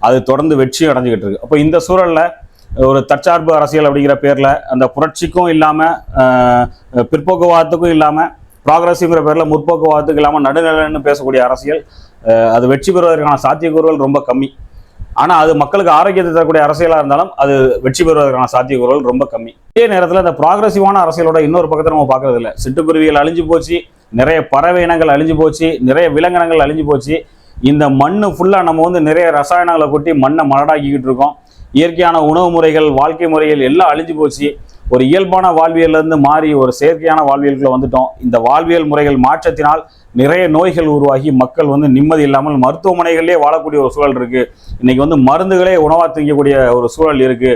அது தொடர்ந்து வெற்றி அடைஞ்சிக்கிட்டு இருக்கு. அப்போ இந்த சூழலில் ஒரு தற்சார்பு அரசியல் அப்படிங்கிற பேரில் அந்த புரட்சிக்கும் இல்லாமல் பிற்போக்குவாதத்துக்கும் இல்லாமல் ப்ராக்ரஸிவ்ங்கிற பேரில் முற்போக்குவாதத்துக்கு இல்லாமல் நடுநிலைன்னு பேசக்கூடிய அரசியல் அது வெற்றி பெறுவதற்கான சாத்தியக்கூறுகள் ரொம்ப கம்மி. ஆனால் அது மக்களுக்கு ஆரோக்கியத்தை தரக்கூடிய அரசியலாக இருந்தாலும் அது வெற்றி பெறுவதற்கான சாத்தியக்கூறுகள் ரொம்ப கம்மி. இதே நேரத்தில் இந்த ப்ராக்ரஸிவான அரசியலோட இன்னொரு பக்கத்தை நம்ம பார்க்கறது இல்லை. சிட்டுக்குருவிகள் அழிஞ்சு போச்சு, நிறைய பறவை இனங்கள் அழிஞ்சு போச்சு, நிறைய விலங்கினங்கள் அழிஞ்சு போச்சு. இந்த மண்ணு ஃபுல்லாக நம்ம வந்து நிறைய ரசாயனங்களை கொட்டி மண்ணை மலடாக்கிக்கிட்டு இருக்கோம். இயற்கையான உணவு முறைகள், வாழ்க்கை முறைகள் எல்லாம் அழிஞ்சு போச்சு. ஒரு இயல்பான வாழ்வியல்லேருந்து மாறி ஒரு செயற்கையான வாழ்வியலுக்குள்ள வந்துட்டோம். இந்த வாழ்வியல் முறைகள் மாற்றத்தினால் நிறைய நோய்கள் உருவாகி மக்கள் வந்து நிம்மதி இல்லாமல் மருத்துவமனைகளிலே வாழக்கூடிய ஒரு சூழல் இருக்கு. இன்னைக்கு வந்து மருந்துகளே உணவா திங்கக்கூடிய ஒரு சூழல் இருக்கு.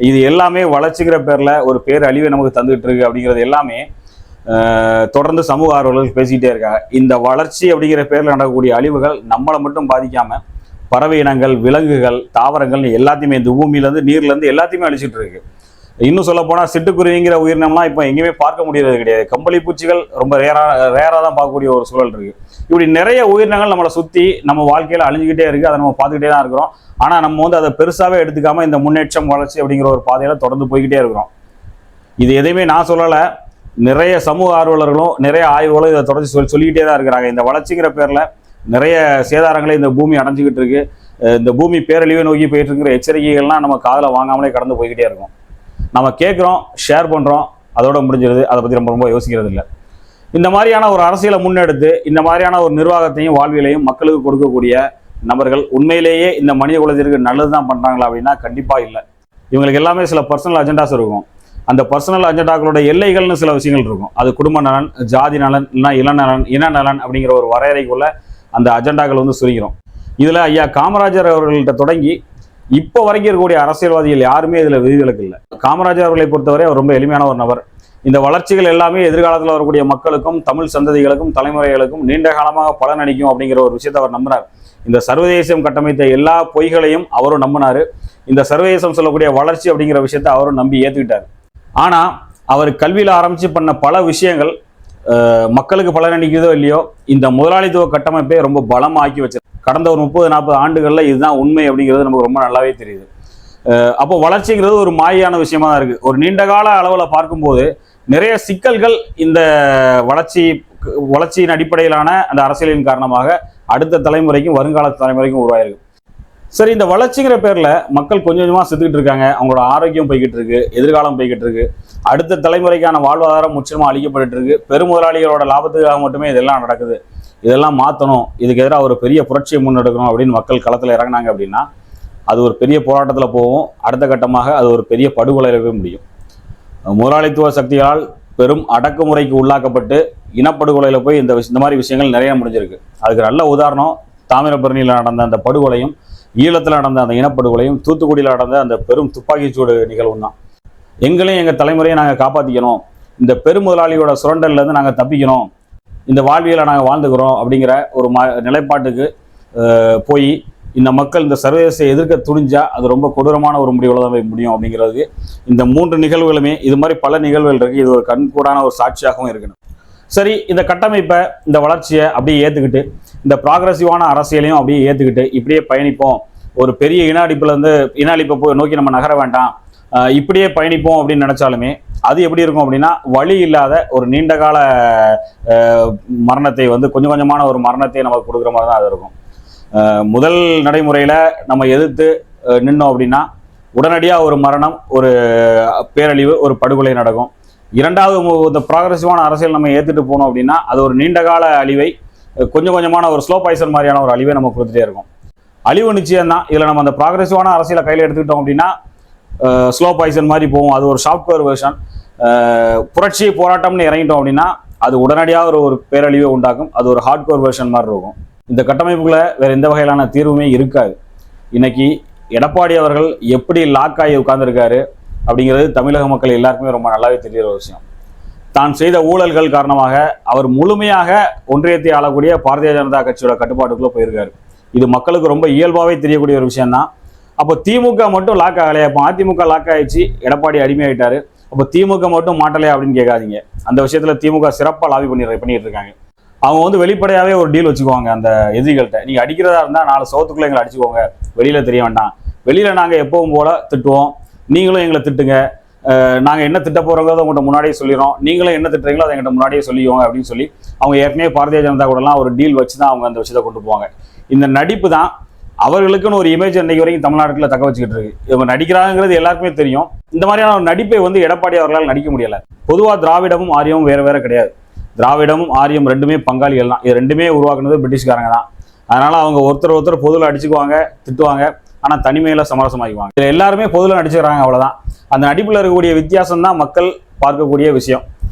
இது எல்லாமே வளர்ச்சிங்கிற பேர்ல ஒரு பேர் அழிவை நமக்கு தந்துகிட்டு இருக்கு. அப்படிங்கிறது எல்லாமே தொடர்ந்து சமூக ஆர்வலர்கள் பேசிக்கிட்டே இருக்காங்க. இந்த வளர்ச்சி அப்படிங்கிற பேர்ல நடக்கக்கூடிய அழிவுகள் நம்மளை மட்டும் பாதிக்காம பறவை இனங்கள், விலங்குகள், தாவரங்கள் எல்லாத்தையுமே இந்த பூமியிலேருந்து நீர்லேருந்து எல்லாத்தையுமே அழிச்சிட்டு இருக்கு. இன்னும் சொல்ல போனால் சிட்டுக்குருவிங்கிற உயிரினம்லாம் இப்போ எங்கேயுமே பார்க்க முடியறது கிடையாது. கம்பளி பூச்சிகள் ரொம்ப ரேராக தான் பார்க்கக்கூடிய ஒரு சூழல் இருக்கு. இப்படி நிறைய உயிரினங்கள் நம்மளை சுற்றி நம்ம வாழ்க்கையில் அழிஞ்சுக்கிட்டே இருக்கு. அதை நம்ம பார்த்துக்கிட்டே தான் இருக்கிறோம். ஆனால் நம்ம வந்து அதை பெருசாகவே எடுத்துக்காம இந்த முன்னேற்றம், வளர்ச்சி அப்படிங்கிற ஒரு பாதையில தொடர்ந்து போய்கிட்டே இருக்கிறோம். இது எதையுமே நான் சொல்லலை, நிறைய சமூக ஆர்வலர்களும் நிறைய ஆய்வுகளும் இதை தொடர்ச்சி சொல்லிக்கிட்டே தான் இருக்கிறாங்க. இந்த வளர்ச்சிங்கிற பேரில் நிறைய சேதாரங்களை இந்த பூமி அடைஞ்சிக்கிட்டு இருக்கு. இந்த பூமி பேரழிவை நோக்கி போயிட்டு இருக்கிற எச்சரிக்கைகள்லாம் நம்ம காதில் வாங்காமலே கடந்து போய்கிட்டே இருக்கோம். நம்ம கேட்குறோம், ஷேர் பண்ணுறோம், அதோட முடிஞ்சிருது. அதை பற்றி ரொம்ப யோசிக்கிறது இல்லை. இந்த மாதிரியான ஒரு அரசியலை முன்னெடுத்து இந்த மாதிரியான ஒரு நிர்வாகத்தையும் வாழ்வியலையும் மக்களுக்கு கொடுக்கக்கூடிய நபர்கள் உண்மையிலேயே இந்த மனித குலத்திற்கு நல்லது தான் பண்ணுறாங்களா அப்படின்னா கண்டிப்பாக இல்லை. இவங்களுக்கு எல்லாமே சில பர்சனல் அஜெண்டாஸ் இருக்கும். அந்த பர்சனல் அஜெண்டாக்களோட எல்லைகள்னு சில விஷயங்கள் இருக்கும். அது குடும்ப நலன், ஜாதி நலன், இல்லைன்னா இளநலன், இனநலன் அப்படிங்கிற ஒரு வரையறைக்குள்ள அந்த அஜெண்டாக்கள் வந்து சுருங்கிறோம். இதில் ஐயா காமராஜர் அவர்கள்ட்ட தொடங்கி இப்போ வரைக்கும் இருக்கக்கூடிய அரசியல்வாதிகள் யாருமே இதில் விதிவிலக்கு இல்லை. காமராஜர் அவர்களை பொறுத்தவரை அவர் ரொம்ப எளிமையான ஒரு நபர். இந்த வளர்ச்சிகள் எல்லாமே எதிர்காலத்தில் வரக்கூடிய மக்களுக்கும், தமிழ் சந்ததிகளுக்கும், தலைமுறைகளுக்கும் நீண்ட காலமாக பலனளிக்கும் அப்படிங்கிற ஒரு விஷயத்தை அவர் நம்பினார். இந்த சர்வதேசம் கட்டமைத்த எல்லா பொய்களையும் அவரும் நம்பினார். இந்த சர்வதேசம் சொல்லக்கூடிய வளர்ச்சி அப்படிங்கிற விஷயத்தை அவரும் நம்பி ஏற்றுக்கிட்டார். ஆனால் அவர் கல்வியில் ஆரம்பித்து பண்ண பல விஷயங்கள் மக்களுக்கு பலனளிக்குதோ இல்லையோ இந்த முதலாளித்துவ கட்டமைப்பை ரொம்ப பலமாக்கி வச்சிருக்கு. கடந்த ஒரு 30-40 ஆண்டுகளில் இதுதான் உண்மை அப்படிங்கிறது நமக்கு ரொம்ப நல்லாவே தெரியுது. அப்போ வளர்ச்சிங்கிறது ஒரு மாயான விஷயமா தான் இருக்கு. ஒரு நீண்ட கால அளவில் பார்க்கும்போது நிறைய சிக்கல்கள் இந்த வளர்ச்சியின் அடிப்படையிலான அந்த அரசியலின் காரணமாக அடுத்த தலைமுறைக்கும் வருங்கால தலைமுறைக்கும் உருவாயிருக்கு. சரி, இந்த வளர்ச்சிங்கிற பேர்ல மக்கள் கொஞ்சம் கொஞ்சமா செத்துக்கிட்டு இருக்காங்க. அவங்களோட ஆரோக்கியம் போய்கிட்டு இருக்கு, எதிர்காலம் போய்கிட்டு இருக்கு, அடுத்த தலைமுறைக்கான வாழ்வாதாரம் முற்றிலுமா அளிக்கப்பட்டு இருக்கு. பெருமுதலாளிகளோட லாபத்துக்காக மட்டுமே இதெல்லாம் நடக்குது. இதெல்லாம் மாற்றணும், இதுக்கு எதிராக ஒரு பெரிய புரட்சியை முன்னெடுக்கணும் அப்படின்னு மக்கள் களத்தில் இறங்கினாங்க அப்படின்னா அது ஒரு பெரிய போராட்டத்தில் போகும். அடுத்த கட்டமாக அது ஒரு பெரிய படுகொலையில் போய் முடியும். முதலாளித்துவ சக்திகளால் பெரும் அடக்குமுறைக்கு உள்ளாக்கப்பட்டு இனப்படுகொலையில் போய் இந்த மாதிரி விஷயங்கள் நிறைய முடிஞ்சிருக்கு. அதுக்கு நல்ல உதாரணம் தாமிரபரணியில் நடந்த அந்த படுகொலையும், ஈழத்தில் நடந்த அந்த இனப்படுகொலையும், தூத்துக்குடியில் நடந்த அந்த பெரும் துப்பாக்கிச்சூடு நிகழ்வும் தான். எங்களையும் எங்கள் தலைமுறையை நாங்கள் காப்பாற்றிக்கணும், இந்த பெருமுதலாளியோட சுரண்டல்லேருந்து நாங்கள் தப்பிக்கணும், இந்த வாழ்வியலை நாங்கள் வாழ்ந்துக்கிறோம் அப்படிங்கிற ஒரு நிலைப்பாட்டுக்கு போய் இந்த மக்கள் இந்த சர்வதேச எதிர்க்க துணிஞ்சா அது ரொம்ப கொடூரமான ஒரு முடிவில் தான் போய் முடியும். அப்படிங்கிறது இந்த 3 நிகழ்வுகளுமே, இது மாதிரி பல நிகழ்வுகள் இருக்குது. இது ஒரு கண்கூடான ஒரு சாட்சியாகவும் இருக்கணும். சரி, இந்த கட்டமைப்பை, இந்த வளர்ச்சியை அப்படியே ஏற்றுக்கிட்டு, இந்த ப்ராக்ரஸிவான அரசியலையும் அப்படியே ஏற்றுக்கிட்டு இப்படியே பயணிப்போம். ஒரு பெரிய இன அழிப்பை நோக்கி நம்ம நகர வேண்டாம். இப்படியே பயணிப்போம் அப்படின்னு நினைச்சாலுமே அது எப்படி இருக்கும் அப்படின்னா, வழி இல்லாத ஒரு நீண்ட கால மரணத்தை வந்து கொஞ்சம் கொஞ்சமான ஒரு மரணத்தை நமக்கு கொடுக்குற மாதிரி தான் அது இருக்கும். முதல் நடைமுறையில் நம்ம எதிர்த்து நின்னோம் அப்படின்னா உடனடியாக ஒரு மரணம், ஒரு பேரழிவு, ஒரு படுகொலை நடக்கும். இரண்டாவது, இந்த ப்ராக்ரெசிவான அரசியல் நம்ம ஏற்றுட்டு போனோம் அப்படின்னா அது ஒரு நீண்ட கால அழிவை, கொஞ்சம் கொஞ்சமான ஒரு ஸ்லோ பாய்சன் மாதிரியான ஒரு அழிவை நம்ம கொடுத்துட்டே இருக்கும். அழிவு நிச்சயம் தான். இதில் நம்ம அந்த ப்ராக்ரெசிவான அரசியலை கையில் எடுத்துக்கிட்டோம் அப்படின்னா ஸ்லோ பாய்சன் மாதிரி போகும். அது ஒரு சாஃப்ட்வேர் வெர்ஷன். புரட்சி போராட்டம்னு இறங்கிட்டோம் அப்படின்னா அது உடனடியாக ஒரு பேரழிவை உண்டாக்கும். அது ஒரு ஹார்ட்கோர் வெர்ஷன் மாதிரி இருக்கும். இந்த கட்டமைப்புகளை வேறு எந்த வகையிலான தீர்வுமே இருக்காது. இன்னைக்கு எடப்பாடி அவர்கள் எப்படி லாக் ஆகி உட்கார்ந்துருக்காரு அப்படிங்கிறது தமிழக மக்கள் எல்லாருக்குமே ரொம்ப நல்லாவே தெரிகிற ஒரு விஷயம். தான் செய்த ஊழல்கள் காரணமாக அவர் முழுமையாக ஒன்றியத்தை ஆளக்கூடிய பாரதிய ஜனதா கட்சியோட கட்டுப்பாட்டுக்குள்ளே போயிருக்காரு. இது மக்களுக்கு ரொம்ப இயல்பாகவே தெரியக்கூடிய ஒரு விஷயம்தான். அப்போ திமுக மட்டும் லாக் ஆகலையா? அப்போ அதிமுக லாக் ஆகிடுச்சு, எடப்பாடி அடிமையாயிட்டாரு, அப்போ திமுக மட்டும் மாட்டலையா அப்படின்னு கேட்காதீங்க. அந்த விஷயத்தில் திமுக சிறப்பாக லாபி பண்ணிட்டு இருக்காங்க. அவங்க வந்து வெளிப்படையாகவே ஒரு டீல் வச்சுக்குவாங்க அந்த எதிரிகள்கிட்ட. நீங்கள் அடிக்கிறதா இருந்தால் 4 சவத்துக்குள்ளே எங்களை அடிச்சுக்கோங்க, வெளியில் தெரிய வேண்டாம். வெளியில் நாங்கள் எப்பவும் போல திட்டுவோம், நீங்களும் எங்களை திட்டுங்க. நாங்கள் என்ன திட்ட போகிறோங்கிறத உங்கள்கிட்ட முன்னாடியே சொல்லிடுறோம், நீங்களும் என்ன திட்டுறீங்களோ அதை எங்கிட்ட முன்னாடியே சொல்லிடுவோங்க அப்படின்னு சொல்லி அவங்க ஏற்கனவே பாரதிய ஜனதா கூடலாம் ஒரு டீல் வச்சு தான் அவங்க அந்த விஷயத்தை கொண்டு போவாங்க. இந்த நடிப்பு தான் அவர்களுக்குன்னு ஒரு இமேஜ் இன்னைக்கு வரைக்கும் தமிழ்நாட்டில் தக்க வச்சுக்கிட்டு இருக்கு. இவங்க நடிக்கிறாங்கிறது எல்லாருக்குமே தெரியும். இந்த மாதிரியான ஒரு நடிப்பை வந்து எடப்பாடி அவர்களால் நடிக்க முடியலை. பொதுவாக திராவிடமும் ஆரியமும் வேறு கிடையாது. திராவிடமும் ஆரியம் ரெண்டுமே பங்காளிகள் தான். இது ரெண்டுமே உருவாக்குனது பிரிட்டிஷ்காரங்க தான். அதனால அவங்க ஒருத்தர் பொதுவில் அடிச்சுக்குவாங்க, திட்டுவாங்க, ஆனால் தனிமையில் சமரசமாக்குவாங்க. இதில் எல்லாருமே பொதுவில் நடிச்சுக்கிறாங்க, அவ்வளோதான். அந்த நடிப்பில் இருக்கக்கூடிய வித்தியாசம் தான் மக்கள் பார்க்கக்கூடிய விஷயம்.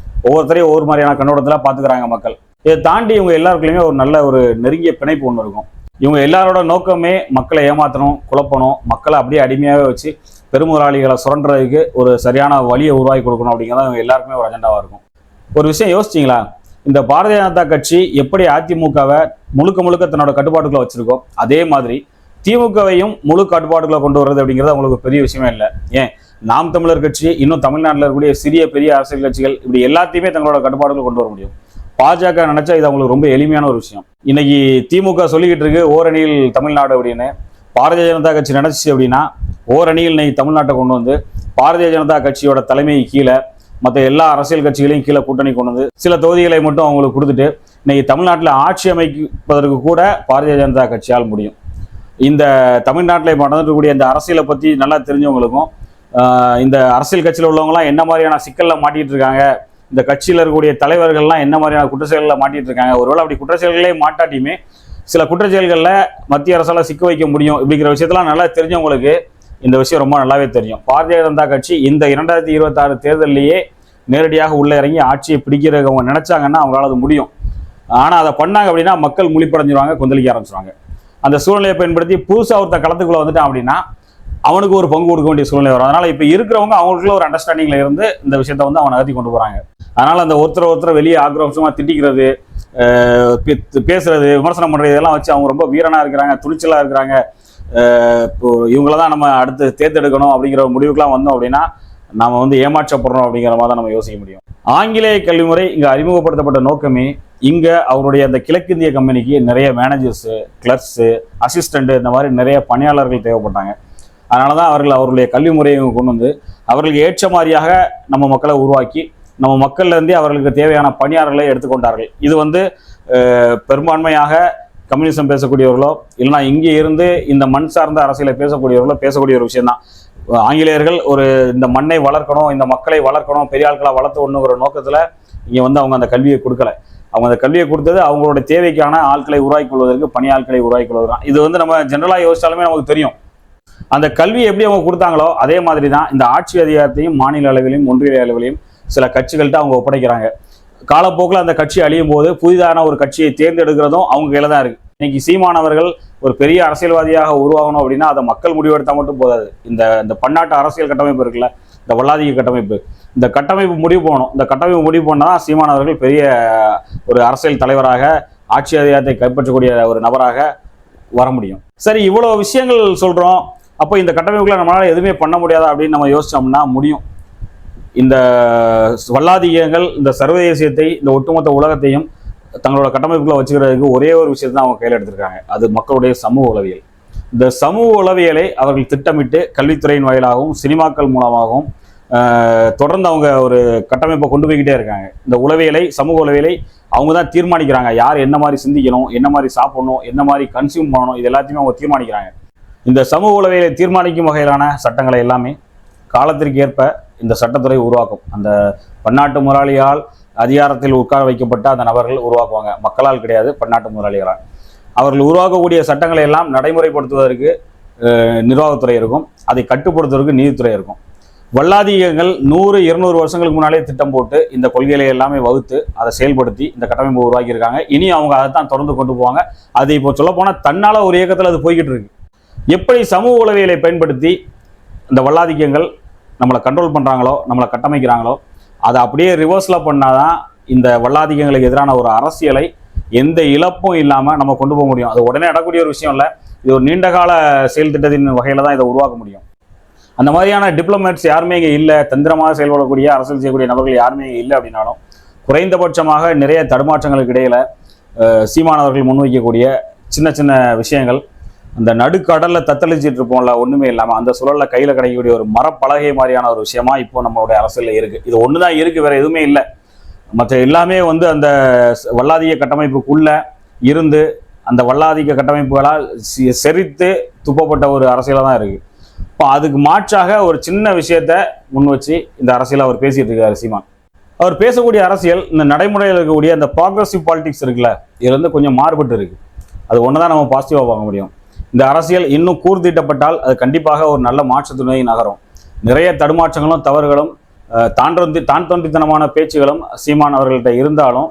ஒவ்வொருத்தரையும் ஒவ்வொரு மாதிரியான கண்ணோட்டத்தில் பார்த்துக்கிறாங்க மக்கள். இதை தாண்டி இவங்க எல்லாருக்குள்ளேயுமே ஒரு நல்ல ஒரு நெருங்கிய பிணைப்பு ஒன்று இருக்கும். இவங்க எல்லாரோட நோக்கமே மக்களை ஏமாற்றணும், குழப்பணும், மக்களை அப்படியே அடிமையாகவே வச்சு பெருமுதலாளிகளை சுரண்டுறதுக்கு ஒரு சரியான வழியை உருவாக்கி கொடுக்கணும் அப்படிங்கிறத இவங்க எல்லாருக்குமே ஒரு அஜெண்டாவாக இருக்கும். ஒரு விஷயம் யோசிச்சிங்களா? இந்த பாரதிய ஜனதா கட்சி எப்படி அதிமுகவை முழுக்க தன்னோட கட்டுப்பாட்டுக்குள்ள வச்சிருக்கோ அதே மாதிரி திமுகவையும் முழு கட்டுப்பாட்டுக்குள்ள கொண்டு வர்றது அப்படிங்கிறது அவங்களுக்கு பெரிய விஷயமே இல்லை. ஏன், நாம் தமிழர் கட்சி, இன்னும் தமிழ்நாட்டில் இருக்கக்கூடிய சிறிய பெரிய அரசியல் கட்சிகள் இப்படி எல்லாத்தையுமே தங்களோட கட்டுப்பாட்டுக்குள்ள கொண்டு வர முடியும். பாஜக நினைச்சா இது அவங்களுக்கு ரொம்ப எளிமையான ஒரு விஷயம். இன்னைக்கு திமுக சொல்லிக்கிட்டு இருக்கு ஓரணியில் தமிழ்நாடு அப்படின்னு. பாரதிய ஜனதா கட்சி நினைச்சு அப்படின்னா ஓரணியில் இன்னைக்கு தமிழ்நாட்டை கொண்டு வந்து பாரதிய ஜனதா கட்சியோட தலைமை கீழே மற்ற எல்லா அரசியல் கட்சிகளையும் கீழே கூட்டணி கொண்டு வந்து சில தொகுதிகளை மட்டும் அவங்களுக்கு கொடுத்துட்டு இன்னைக்கு தமிழ்நாட்டில் ஆட்சி அமைப்பதற்கு கூட பாரதிய ஜனதா கட்சியால் முடியும். இந்த தமிழ்நாட்டில் நடந்துக்கூடிய இந்த அரசியலை பற்றி நல்லா தெரிஞ்சவங்களுக்கும் இந்த அரசியல் கட்சியில் உள்ளவங்களாம் என்ன மாதிரியான சிக்கலில் மாட்டிகிட்டு இருக்காங்க, இந்த கட்சியில் இருக்கக்கூடிய தலைவர்கள்லாம் என்ன மாதிரியான குற்றச்செயல்களில் மாட்டிகிட்டு இருக்காங்க, ஒருவேளை அப்படி குற்றச்செயல்களே மாட்டாட்டியுமே சில குற்றச்செயல்களில் மத்திய அரசால் சிக்க வைக்க முடியும் இப்படிங்கிற விஷயத்தெல்லாம் நல்லா தெரிஞ்சவங்களுக்கு இந்த விஷயம் ரொம்ப நல்லாவே தெரியும். பாரதிய ஜனதா கட்சி இந்த 2026 தேர்தலிலேயே நேரடியாக உள்ளே இறங்கி ஆட்சியை பிடிக்கிறதுக்கு அவங்க நினைச்சாங்கன்னா அவங்களால அது முடியும். ஆனால் அதை பண்ணாங்க அப்படின்னா மக்கள் முழிப்படைஞ்சிருவாங்க, கொந்தளிக்க ஆரம்பிச்சிருவாங்க. அந்த சூழ்நிலையை பயன்படுத்தி புதுசாக ஒருத்த களத்துக்குள்ளே வந்துட்டான் அப்படின்னா அவனுக்கு ஒரு பங்கு கொடுக்க வேண்டிய சூழ்நிலை வரும். அதனால இப்போ இருக்கிறவங்க அவங்களுக்குள்ள ஒரு அண்டர்ஸ்டாண்டிங்ல இருந்து இந்த விஷயத்த வந்து அவனை நகர்த்தி கொண்டு போறாங்க. அதனால அந்த ஒருத்தர் வெளியே ஆக்ரோஷமா திட்டிக்கிறது, பேசுறது, விமர்சனம் பண்றது இதெல்லாம் வச்சு அவங்க ரொம்ப வீரனா இருக்கிறாங்க, துணிச்சலா இருக்கிறாங்க, இவங்களதான் நம்ம அடுத்து தேர்ந்தெடுக்கணும் அப்படிங்கிற ஒரு முடிவுக்கெல்லாம் வந்தோம் அப்படின்னா நாம வந்து ஏமாற்றப்படுறோம் அப்படிங்கிற மாதிரி தான் நம்ம யோசிக்க முடியும். ஆங்கிலேய கல்வி முறை இங்க அறிமுகப்படுத்தப்பட்ட நோக்கமே இங்க அவருடைய அந்த கிழக்கிந்திய கம்பெனிக்கு நிறைய மேனேஜர்ஸ், கிளர்க்ஸ், அசிஸ்டண்ட் இந்த மாதிரி நிறைய பணியாளர்கள் தேவைப்பட்டாங்க. அதனாலதான் அவர்களுடைய கல்வி முறையை கொண்டு வந்து அவர்களுக்கு ஏற்ற மாதிரியாக நம்ம மக்களை உருவாக்கி நம்ம மக்கள்ல இருந்தே அவர்களுக்கு தேவையான பணியாளர்களை எடுத்துக்கொண்டார்கள். இது வந்து பெரும்பான்மையாக கம்யூனிசம் பேசக்கூடியவர்களோ இல்லைன்னா இங்கே இருந்து இந்த மண் சார்ந்த அரசியலை பேசக்கூடியவர்களோ பேசக்கூடிய ஒரு விஷயம்தான். ஆங்கிலேயர்கள் ஒரு இந்த மண்ணை வளர்க்கணும், இந்த மக்களை வளர்க்கணும், பெரிய ஆட்களை வளர்த்து ஒண்ணுங்கிற நோக்கத்துல இங்க வந்து அவங்க அந்த கல்வியை கொடுக்கல. அவங்க அந்த கல்வியை கொடுத்தது அவங்களோட தேவைக்கான ஆட்களை உருவாக்கி கொள்வதற்கு, பணி ஆட்களை உருவாக்கி கொள்வதற்கு. இது வந்து நம்ம ஜெனரலா யோசிச்சாலுமே நமக்கு தெரியும். அந்த கல்வியை எப்படி அவங்க கொடுத்தாங்களோ அதே மாதிரி தான் இந்த ஆட்சி அதிகாரத்தையும் மாநில அளவிலையும் ஒன்றிய அளவிலையும் சில கட்சிகள்கிட்ட அவங்க ஒப்படைக்கிறாங்க. காலப்போக்கில் அந்த கட்சி அழியும் போது புதிதான ஒரு கட்சியை தேர்ந்தெடுக்கிறதும் அவங்க கையில தான் இருக்கு. இன்னைக்கு சீமானவர்கள் ஒரு பெரிய அரசியல்வாதியாக உருவாகணும் அப்படின்னா அதை மக்கள் முடிவெடுத்தா மட்டும் போதாது. இந்த பன்னாட்டு அரசியல் கட்டமைப்பு இருக்குல்ல, இந்த வல்லாதிக கட்டமைப்பு, இந்த கட்டமைப்பு முடிவு போகணும். இந்த கட்டமைப்பு முடிவு போனால் தான் சீமானவர்கள் பெரிய ஒரு அரசியல் தலைவராக, ஆட்சி அதிகாரத்தை கைப்பற்றக்கூடிய ஒரு நபராக வர முடியும். சரி, இவ்வளோ விஷயங்கள் சொல்றோம், அப்போ இந்த கட்டமைப்புகளை நம்மளால எதுவுமே பண்ண முடியாதா அப்படின்னு நம்ம யோசிச்சோம்னா முடியும். இந்த வல்லாதிகங்கள் இந்த சர்வதேசியத்தை, இந்த ஒட்டுமொத்த உலகத்தையும் தங்களோட கட்டமைப்புகளை வச்சுக்கிறதுக்கு ஒரே ஒரு விஷயத்தை தான் அவங்க கையில் எடுத்திருக்காங்க. அது மக்களுடைய சமூக உளவியல். இந்த சமூக உளவியலை அவர்கள் திட்டமிட்டு கல்வித்துறையின் வாயிலாகவும் சினிமாக்கள் மூலமாகவும் தொடர்ந்து அவங்க ஒரு கட்டமைப்பை கொண்டு போய்கிட்டே இருக்காங்க. இந்த உளவியலை, சமூக உளவியலை அவங்க தான் தீர்மானிக்கிறாங்க. யார் என்ன மாதிரி சிந்திக்கணும், என்ன மாதிரி சாப்பிடணும், என்ன மாதிரி கன்சியூம் பண்ணணும், இது எல்லாத்தையுமே அவங்க தீர்மானிக்கிறாங்க. இந்த சமூக உளவியலை தீர்மானிக்கும் வகையிலான சட்டங்களை எல்லாமே காலத்திற்கு ஏற்ப இந்த சட்டத்துறை உருவாக்கும். அந்த பன்னாட்டு முதலாளியால் அதிகாரத்தில் உட்கார வைக்கப்பட்ட அந்த நபர்கள் உருவாக்குவாங்க. மக்களால் கிடையாது, பன்னாட்டு முதலாளிகளால். அவர்கள் உருவாக்கக்கூடிய சட்டங்களை எல்லாம் நடைமுறைப்படுத்துவதற்கு நிர்வாகத்துறை இருக்கும், அதை கட்டுப்படுத்துவதற்கு நீதித்துறை இருக்கும். வல்லாதிகங்கள் 100-200 வருஷங்களுக்கு முன்னாலே திட்டம் போட்டு இந்த கொள்கைகளை எல்லாமே வகுத்து அதை செயல்படுத்தி இந்த கட்டமைப்பை உருவாக்கியிருக்காங்க. இனி அவங்க அதை தான் தொடர்ந்து கொண்டு போவாங்க. அது இப்போ சொல்ல போனால் தன்னால் ஒரு இயக்கத்தில் அது போய்கிட்டு இருக்கு. எப்படி சமூக உளவியலை பயன்படுத்தி இந்த வல்லாதிக்கங்கள் நம்மளை கண்ட்ரோல் பண்ணுறாங்களோ, நம்மளை கட்டமைக்கிறாங்களோ, அதை அப்படியே ரிவர்ஸில் பண்ணாதான் இந்த வல்லாதிக்கங்களுக்கு எதிரான ஒரு அரசியலை எந்த இழப்பும் இல்லாமல் நம்ம கொண்டு போக முடியும். அது உடனே நடக்கக்கூடிய ஒரு விஷயம் இல்லை. இது ஒரு நீண்டகால செயல் திட்டத்தின் வகையில் தான் இதை உருவாக்க முடியும். அந்த மாதிரியான டிப்ளமேட்ஸ் யாருமே இங்கே இல்லை, தந்திரமாக செயல்படக்கூடிய அரசியல் செய்யக்கூடிய நபர்கள் யாருமே இங்கே இல்லை அப்படின்னாலும் குறைந்தபட்சமாக நிறைய தடுமாற்றங்களுக்கு இடையில சீமானவர்கள் முன்வைக்கக்கூடிய சின்ன சின்ன விஷயங்கள், அந்த நடுக்கடலில் தத்தளிச்சிட்டு இருப்போம்ல, ஒன்றுமே இல்லாமல் அந்த சூழலில் கையில் கிடைக்கக்கூடிய ஒரு மரப்பலகை மாதிரியான ஒரு விஷயமா இப்போ நம்மளுடைய அரசியலில் இருக்குது. இது ஒன்று தான் இருக்குது, வேறு எதுவுமே இல்லை. மற்ற எல்லாமே அந்த வல்லாதிக்க கட்டமைப்புக்குள்ளே இருந்து அந்த வல்லாதிக்க கட்டமைப்புகளால் செறித்து துப்பப்பட்ட ஒரு அரசியலாக தான் இருக்குது. இப்போ அதுக்கு மாற்றாக ஒரு சின்ன விஷயத்த முன் வச்சு இந்த அரசியல் அவர் பேசிட்டு இருக்காரு சீமான். அவர் பேசக்கூடிய அரசியல் இந்த நடைமுறையில் இருக்கக்கூடிய அந்த ப்ராக்ரஸிவ் பாலிடிக்ஸ் இருக்குல்ல, இதுல கொஞ்சம் மாறுபட்டு இருக்கு. அது ஒன்று தான் நம்ம பாசிட்டிவாக பார்க்க முடியும். இந்த அரசியல் இன்னும் கூர்தீட்டப்பட்டால் அது கண்டிப்பாக ஒரு நல்ல மாற்றத்துணை நகரும். நிறைய தடுமாற்றங்களும் தவறுகளும் தான் தோன்றித்தனமான பேச்சுகளும் சீமான் அவர்கள்ட்ட இருந்தாலும்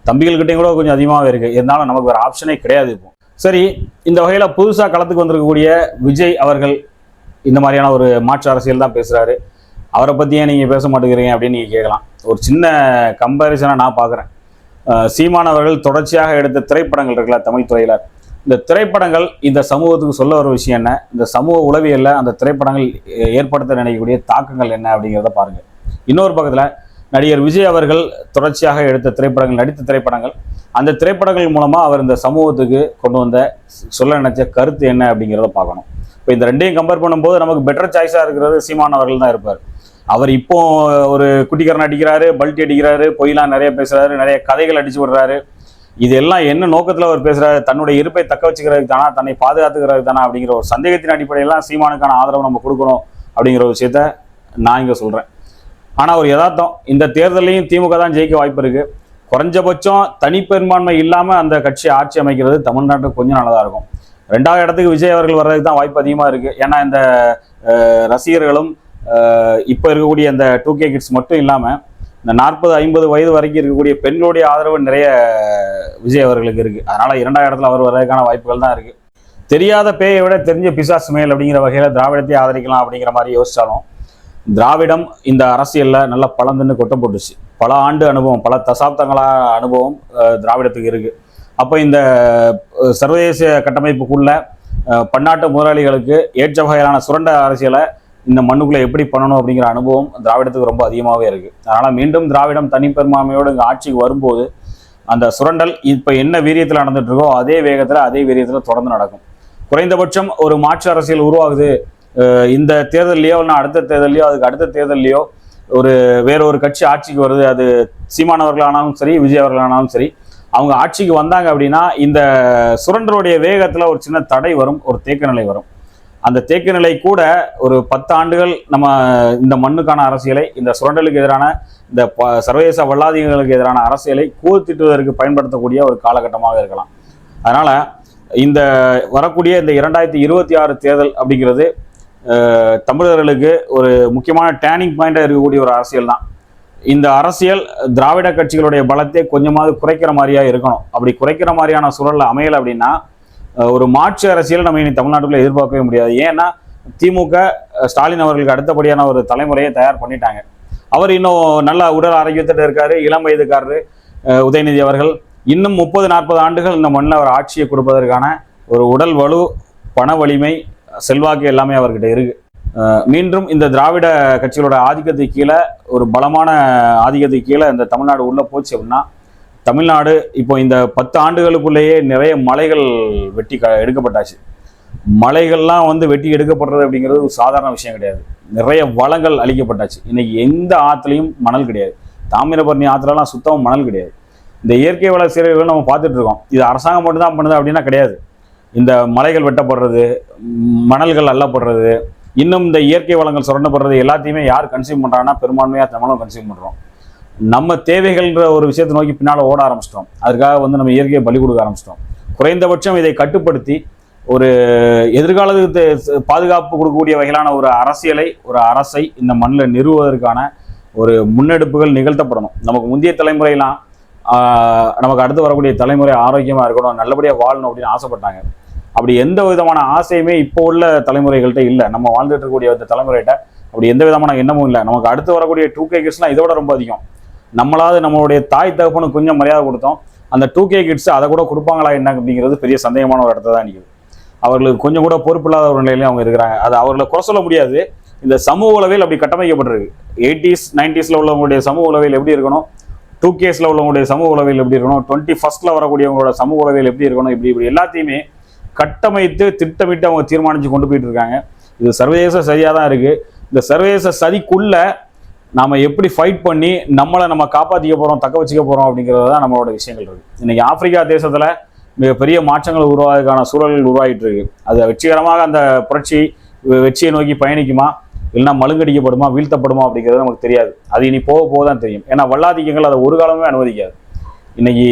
தம்பிகள்கிட்டையும் கூட கொஞ்சம் அதிகமாகவே இருக்குது. இருந்தாலும் நமக்கு ஒரு ஆப்ஷனே கிடையாது இப்போ. சரி, இந்த வகையில் புதுசாக களத்துக்கு வந்திருக்கக்கூடிய விஜய் அவர்கள் இந்த மாதிரியான ஒரு மாற்று அரசியல் தான் பேசுகிறாரு. அவரை பற்றியே நீங்கள் பேச மாட்டேங்கிறீங்க அப்படின்னு நீங்கள் கேட்கலாம். ஒரு சின்ன கம்பேரிசனாக நான் பார்க்குறேன். சீமான் அவர்கள் தொடர்ச்சியாக எடுத்த திரைப்படங்கள் இருக்குல்ல தமிழ் துறையில், இந்த திரைப்படங்கள் இந்த சமூகத்துக்கு சொல்ல வர விஷயம் என்ன, இந்த சமூக உளவியலில் அந்த திரைப்படங்கள் ஏற்படுத்த நினைக்கக்கூடிய தாக்கங்கள் என்ன அப்படிங்கிறத பாருங்கள். இன்னொரு பக்கத்தில் நடிகர் விஜய் அவர்கள் தொடர்ச்சியாக எடுத்த திரைப்படங்கள், நடித்த திரைப்படங்கள், அந்த திரைப்படங்கள் மூலமாக அவர் இந்த சமூகத்துக்கு கொண்டு வந்த சொல்ல நினைச்ச கருத்து என்ன அப்படிங்கிறத பார்க்கணும். இப்போ இந்த ரெண்டையும் கம்பேர் பண்ணும்போது நமக்கு பெட்டர் சாய்ஸாக இருக்கிறது சீமான் அவர்கள் தான் இருப்பார். அவர் இப்போ ஒரு குட்டிக்கரன் அடிக்கிறாரு, பல்ட்டி அடிக்கிறாரு, பொய்லாம் நிறைய பேசுகிறாரு, நிறைய கதைகள் அடிச்சு விடுறாரு. இதெல்லாம் என்ன நோக்கத்தில் அவர் பேசுகிறாரு? தன்னுடைய இருப்பை தக்க வச்சுக்கிறதுக்கு தானா, தன்னை பாதுகாத்துக்கிறதுக்கு தானா அப்படிங்கிற ஒரு சந்தேகத்தின் அடிப்படையெல்லாம் சீமானுக்கான ஆதரவு நம்ம கொடுக்கணும் அப்படிங்கிற ஒரு விஷயத்த நான் இங்கே சொல்கிறேன். ஆனால் ஒரு யதார்த்தம், இந்த தேர்தலையும் திமுக தான் ஜெயிக்க வாய்ப்பு இருக்குது. குறைஞ்சபட்சம் தனிப்பெரும்பான்மை இல்லாமல் அந்த கட்சி ஆட்சி அமைக்கிறது தமிழ்நாட்டுக்கு கொஞ்சம் நல்லதாக இருக்கும். 2வது இடத்துக்கு விஜய் அவர்கள் வர்றதுக்கு தான் வாய்ப்பு அதிகமாக இருக்குது. ஏன்னா இந்த ரசிகர்களும் இப்போ இருக்கக்கூடிய இந்த 2K கிட்ஸ் மட்டும் இல்லாமல் இந்த 40-50 வயது வரைக்கும் இருக்கக்கூடிய பெண்களுடைய ஆதரவு நிறைய விஜய் அவர்களுக்கு இருக்குது. அதனால் 2வது இடத்துல அவர் வர்றதுக்கான வாய்ப்புகள் தான் இருக்குது. தெரியாத பேயை விட தெரிஞ்ச பிசாசு மேல் அப்படிங்கிற வகையில் திராவிடத்தை ஆதரிக்கலாம் அப்படிங்கிற மாதிரி யோசித்தாலும் திராவிடம் இந்த அரசியலில் நல்லா பலந்துன்னு கொட்ட போட்டுச்சு. பல ஆண்டு அனுபவம், பல தசாப்தங்களாக அனுபவம் திராவிடத்துக்கு இருக்குது. அப்போ இந்த சர்வதேச கட்டமைப்புக்குள்ள பன்னாட்டு முதலாளிகளுக்கு ஏற்ற வகையிலான சுரண்ட அரசியலை இந்த மண்ணுக்குள்ளே எப்படி பண்ணணும் அப்படிங்கிற அனுபவம் திராவிடத்துக்கு ரொம்ப அதிகமாகவே இருக்குது. அதனால் மீண்டும் திராவிடம் தனிப்பெரும்பான்மையோடு இங்கே ஆட்சிக்கு வரும்போது அந்த சுரண்டல் இப்போ என்ன வீரியத்தில் நடந்துட்டு இருக்கோ அதே வேகத்தில் அதே வீரியத்தில் தொடர்ந்து நடக்கும். குறைந்தபட்சம் ஒரு மாற்று அரசியல் உருவாகுது, இந்த தேர்தலையோ இல்லை அடுத்த தேர்தலையோ அதுக்கு அடுத்த தேர்தலையோ வேற ஒரு கட்சி ஆட்சிக்கு வருது, அது சீமானவர்களானாலும் சரி விஜய் அவர்களானாலும் சரி, அவங்க ஆட்சிக்கு வந்தாங்க அப்படின்னா இந்த சுரண்டலுடைய வேகத்தில் ஒரு சின்ன தடை வரும், ஒரு தேக்க நிலை வரும். அந்த தேக்க நிலை கூட ஒரு 10 ஆண்டுகள் நம்ம இந்த மண்ணுக்கான அரசியலை, இந்த சுரண்டலுக்கு எதிரான இந்த சர்வதேச வல்லாதிகளுக்கு எதிரான அரசியலை கூர்த்திட்டுவதற்கு பயன்படுத்தக்கூடிய ஒரு காலகட்டமாக இருக்கலாம். அதனால் இந்த வரக்கூடிய இந்த 2026 தேர்தல் அப்படிங்கிறது தமிழர்களுக்கு ஒரு முக்கியமான டேர்னிங் பாயிண்டாக இருக்கக்கூடிய ஒரு அரசியல் தான். இந்த அரசியல் திராவிட கட்சிகளுடைய பலத்தை கொஞ்சமாவது குறைக்கிற மாதிரியா இருக்கணும். அப்படி குறைக்கிற மாதிரியான சூழல்ல அமையலை அப்படின்னா ஒரு மாற்று அரசியல் நம்ம இனி தமிழ்நாட்டுக்குள்ள எதிர்பார்க்கவே முடியாது. ஏன்னா திமுக ஸ்டாலின் அவர்களுக்கு அடுத்தபடியான ஒரு தலைமுறையை தயார் பண்ணிட்டாங்க. அவர் இன்னும் நல்ல உடல் ஆரோக்கியத்திட்ட இருக்காரு, இளம் வயதுக்காரரு உதயநிதி அவர்கள். இன்னும் 30-40 ஆண்டுகள் இந்த மண்ணில் அவர் ஆட்சியை கொடுப்பதற்கான ஒரு உடல் வலு, பண வலிமை, செல்வாக்கு எல்லாமே அவர்கிட்ட இருக்கு. மீண்டும் இந்த திராவிட கட்சிகளோட ஆதிக்கத்துக்கு கீழே, ஒரு பலமான ஆதிக்கத்துக்கு கீழே இந்த தமிழ்நாடு உள்ள போச்சு அப்படின்னா தமிழ்நாடு இப்போ இந்த 10 ஆண்டுகளுக்குள்ளேயே நிறைய மலைகள் வெட்டி எடுக்கப்பட்டாச்சு. மலைகள்லாம் வந்து வெட்டி எடுக்கப்படுறது அப்படிங்கிறது ஒரு சாதாரண விஷயம் கிடையாது. நிறைய வளங்கள் அழிக்கப்பட்டாச்சு. இன்னைக்கு எந்த ஆற்றுலையும் மணல் கிடையாது. தாமிரபரணி ஆற்றுலலாம் சுத்தமாக மணல் கிடையாது. இந்த இயற்கை வள சீரழிவுகள் நம்ம பார்த்துட்டு இருக்கோம். இது அரசாங்கம் மட்டும்தான் பண்ணுது அப்படின்னா கிடையாது. இந்த மலைகள் வெட்டப்படுறது, மணல்கள் அள்ளப்படுறது, இன்னும் இந்த இயற்கை வளங்கள் சுரண்டப்படுறது எல்லாத்தையுமே யார் கன்சியூம் பண்ணுறாங்கன்னா பெரும்பான்மையாக நம்மளும் கன்சியூம் பண்ணுறோம். நம்ம தேவைகள்ன்ற ஒரு விஷயத்தை நோக்கி பின்னால் ஓட ஆரம்பிச்சிட்டோம். அதுக்காக வந்து நம்ம இயற்கையை பலி கொடுக்க ஆரம்பிச்சிட்டோம். குறைந்தபட்சம் இதை கட்டுப்படுத்தி ஒரு எதிர்காலத்துக்கு பாதுகாப்பு கொடுக்கக்கூடிய வகையிலான ஒரு அரசியலை, ஒரு அரசை இந்த மண்ணில் நிறுவுவதற்கான ஒரு முன்னெடுப்புகள் நிகழ்த்தப்படணும். நமக்கு முந்தைய தலைமுறையெல்லாம் நமக்கு அடுத்து வரக்கூடிய தலைமுறை ஆரோக்கியமாக இருக்கணும், நல்லபடியாக வாழணும் அப்படின்னு ஆசைப்பட்டாங்க. அப்படி எந்த விதமான ஆசையுமே இப்போ உள்ள தலைமுறைகள்கிட்ட இல்லை. நம்ம வாழ்ந்துட்டு இருக்கக்கூடிய அந்த தலைமுறைகிட்ட அப்படி எந்த விதமான எண்ணமும் இல்லை. நமக்கு அடுத்து வரக்கூடிய 2K கிட்ஸ்லாம் இதோட ரொம்ப அதிகம். நம்மளாவது நம்மளுடைய தாய் தகப்பனுக்கு கொஞ்சம் மரியாதை கொடுத்தோம். அந்த 2K கிட்ஸ் அதை கூட கொடுப்பாங்களா என்ன அப்படிங்கிறது பெரிய சந்தேகமான ஒரு இடத்த தான் நிற்குது. அவர்களுக்கு கொஞ்சம் கூட பொறுப்பு இல்லாத ஒரு நிலையிலையும் அவங்க இருக்கிறாங்க. அது அவர்களை குறை சொல்ல முடியாது. இந்த சமூக உளவியல் அப்படி கட்டமைக்கப்பட்டிருக்கு. 80s 90s உள்ளவங்களுடைய சமூக உளவியல் எப்படி இருக்கணும், 2Ks உள்ளவங்களுடைய சமூக உளவியல் எப்படி இருக்கணும், 21st வரக்கூடியவங்களோட சமூக உளவியல் எப்படி இருக்கணும், இப்படி எல்லாத்தையுமே கட்டமைத்து திட்டமிட்டு அவங்க தீர்மானித்து கொண்டு போயிட்டு இருக்காங்க. இது சர்வதேச சரியாக தான் இருக்குது. இந்த சர்வதேச சதிக்குள்ள நாம் எப்படி ஃபைட் பண்ணி நம்ம காப்பாற்றிக்க போகிறோம், தக்க வச்சுக்க போகிறோம் அப்படிங்கிறது தான் நம்மளோட விஷயங்கள் இருக்குது. இன்றைக்கி ஆப்பிரிக்கா தேசத்தில் மிகப்பெரிய மாற்றங்கள் உருவாவதற்கான சூழல்கள் உருவாகிட்டு இருக்கு. அது வெற்றிகரமாக அந்த புரட்சி வெற்றியை நோக்கி பயணிக்குமா, இல்லைன்னா மழுங்கடிக்கப்படுமா, வீழ்த்தப்படுமா அப்படிங்கிறது நமக்கு தெரியாது. அது இனி போக தான் தெரியும். ஏன்னா வல்லாதிக்கங்கள் அதை ஒரு காலமே அனுமதிக்காது. இன்னைக்கு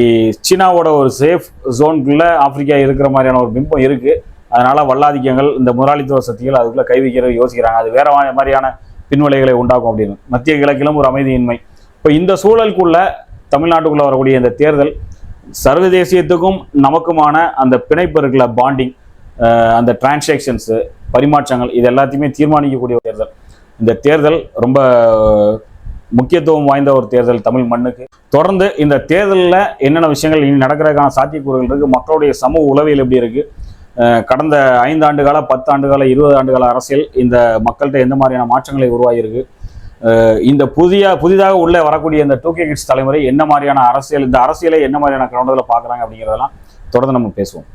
சீனாவோட ஒரு சேஃப் ஜோனுக்குள்ள ஆப்பிரிக்கா இருக்கிற மாதிரியான ஒரு பிம்பம் இருக்கு. அதனால வல்லாதிக்கங்கள், இந்த முதலாளித்துவ சக்திகள் அதுக்குள்ள கை வைக்கிறது யோசிக்கிறாங்க. அது வேற மாதிரியான பின்விளைகளை உண்டாக்கும் அப்படின்னு. மத்திய கிழக்கிலும் ஒரு அமைதியின்மை. இப்போ இந்த சூழலுக்குள்ள தமிழ்நாட்டுக்குள்ள வரக்கூடிய இந்த தேர்தல் சர்வதேசியத்துக்கும் நமக்குமான அந்த பிணைப்பு இருக்குல்ல, பாண்டிங், அந்த டிரான்சாக்ஷன்ஸு, பரிமாற்றங்கள், இது எல்லாத்தையுமே தீர்மானிக்கக்கூடிய ஒரு தேர்தல். இந்த தேர்தல் ரொம்ப முக்கியத்துவம் வாய்ந்த ஒரு தேர்தல் தமிழ் மண்ணுக்கு. தொடர்ந்து இந்த தேர்தலில் என்னென்ன விஷயங்கள் இனி நடக்கிறதுக்கான சாத்தியக்கூறுகள் இருக்குது, மக்களுடைய சமூக உளவியல் எப்படி இருக்குது, கடந்த 5 ஆண்டுகால 10 ஆண்டுகால 20 ஆண்டுகால அரசியல் இந்த மக்கள்கிட்ட எந்த மாதிரியான மாற்றங்களை உருவாகியிருக்கு, இந்த புதிதாக உள்ளே வரக்கூடிய இந்த 2K கிட்ஸ் தலைமுறை என்ன மாதிரியான அரசியல், இந்த அரசியலை என்ன மாதிரியான கண்ணோட்டத்தில் பார்க்குறாங்க அப்படிங்கிறதெல்லாம் தொடர்ந்து நம்ம பேசுவோம்.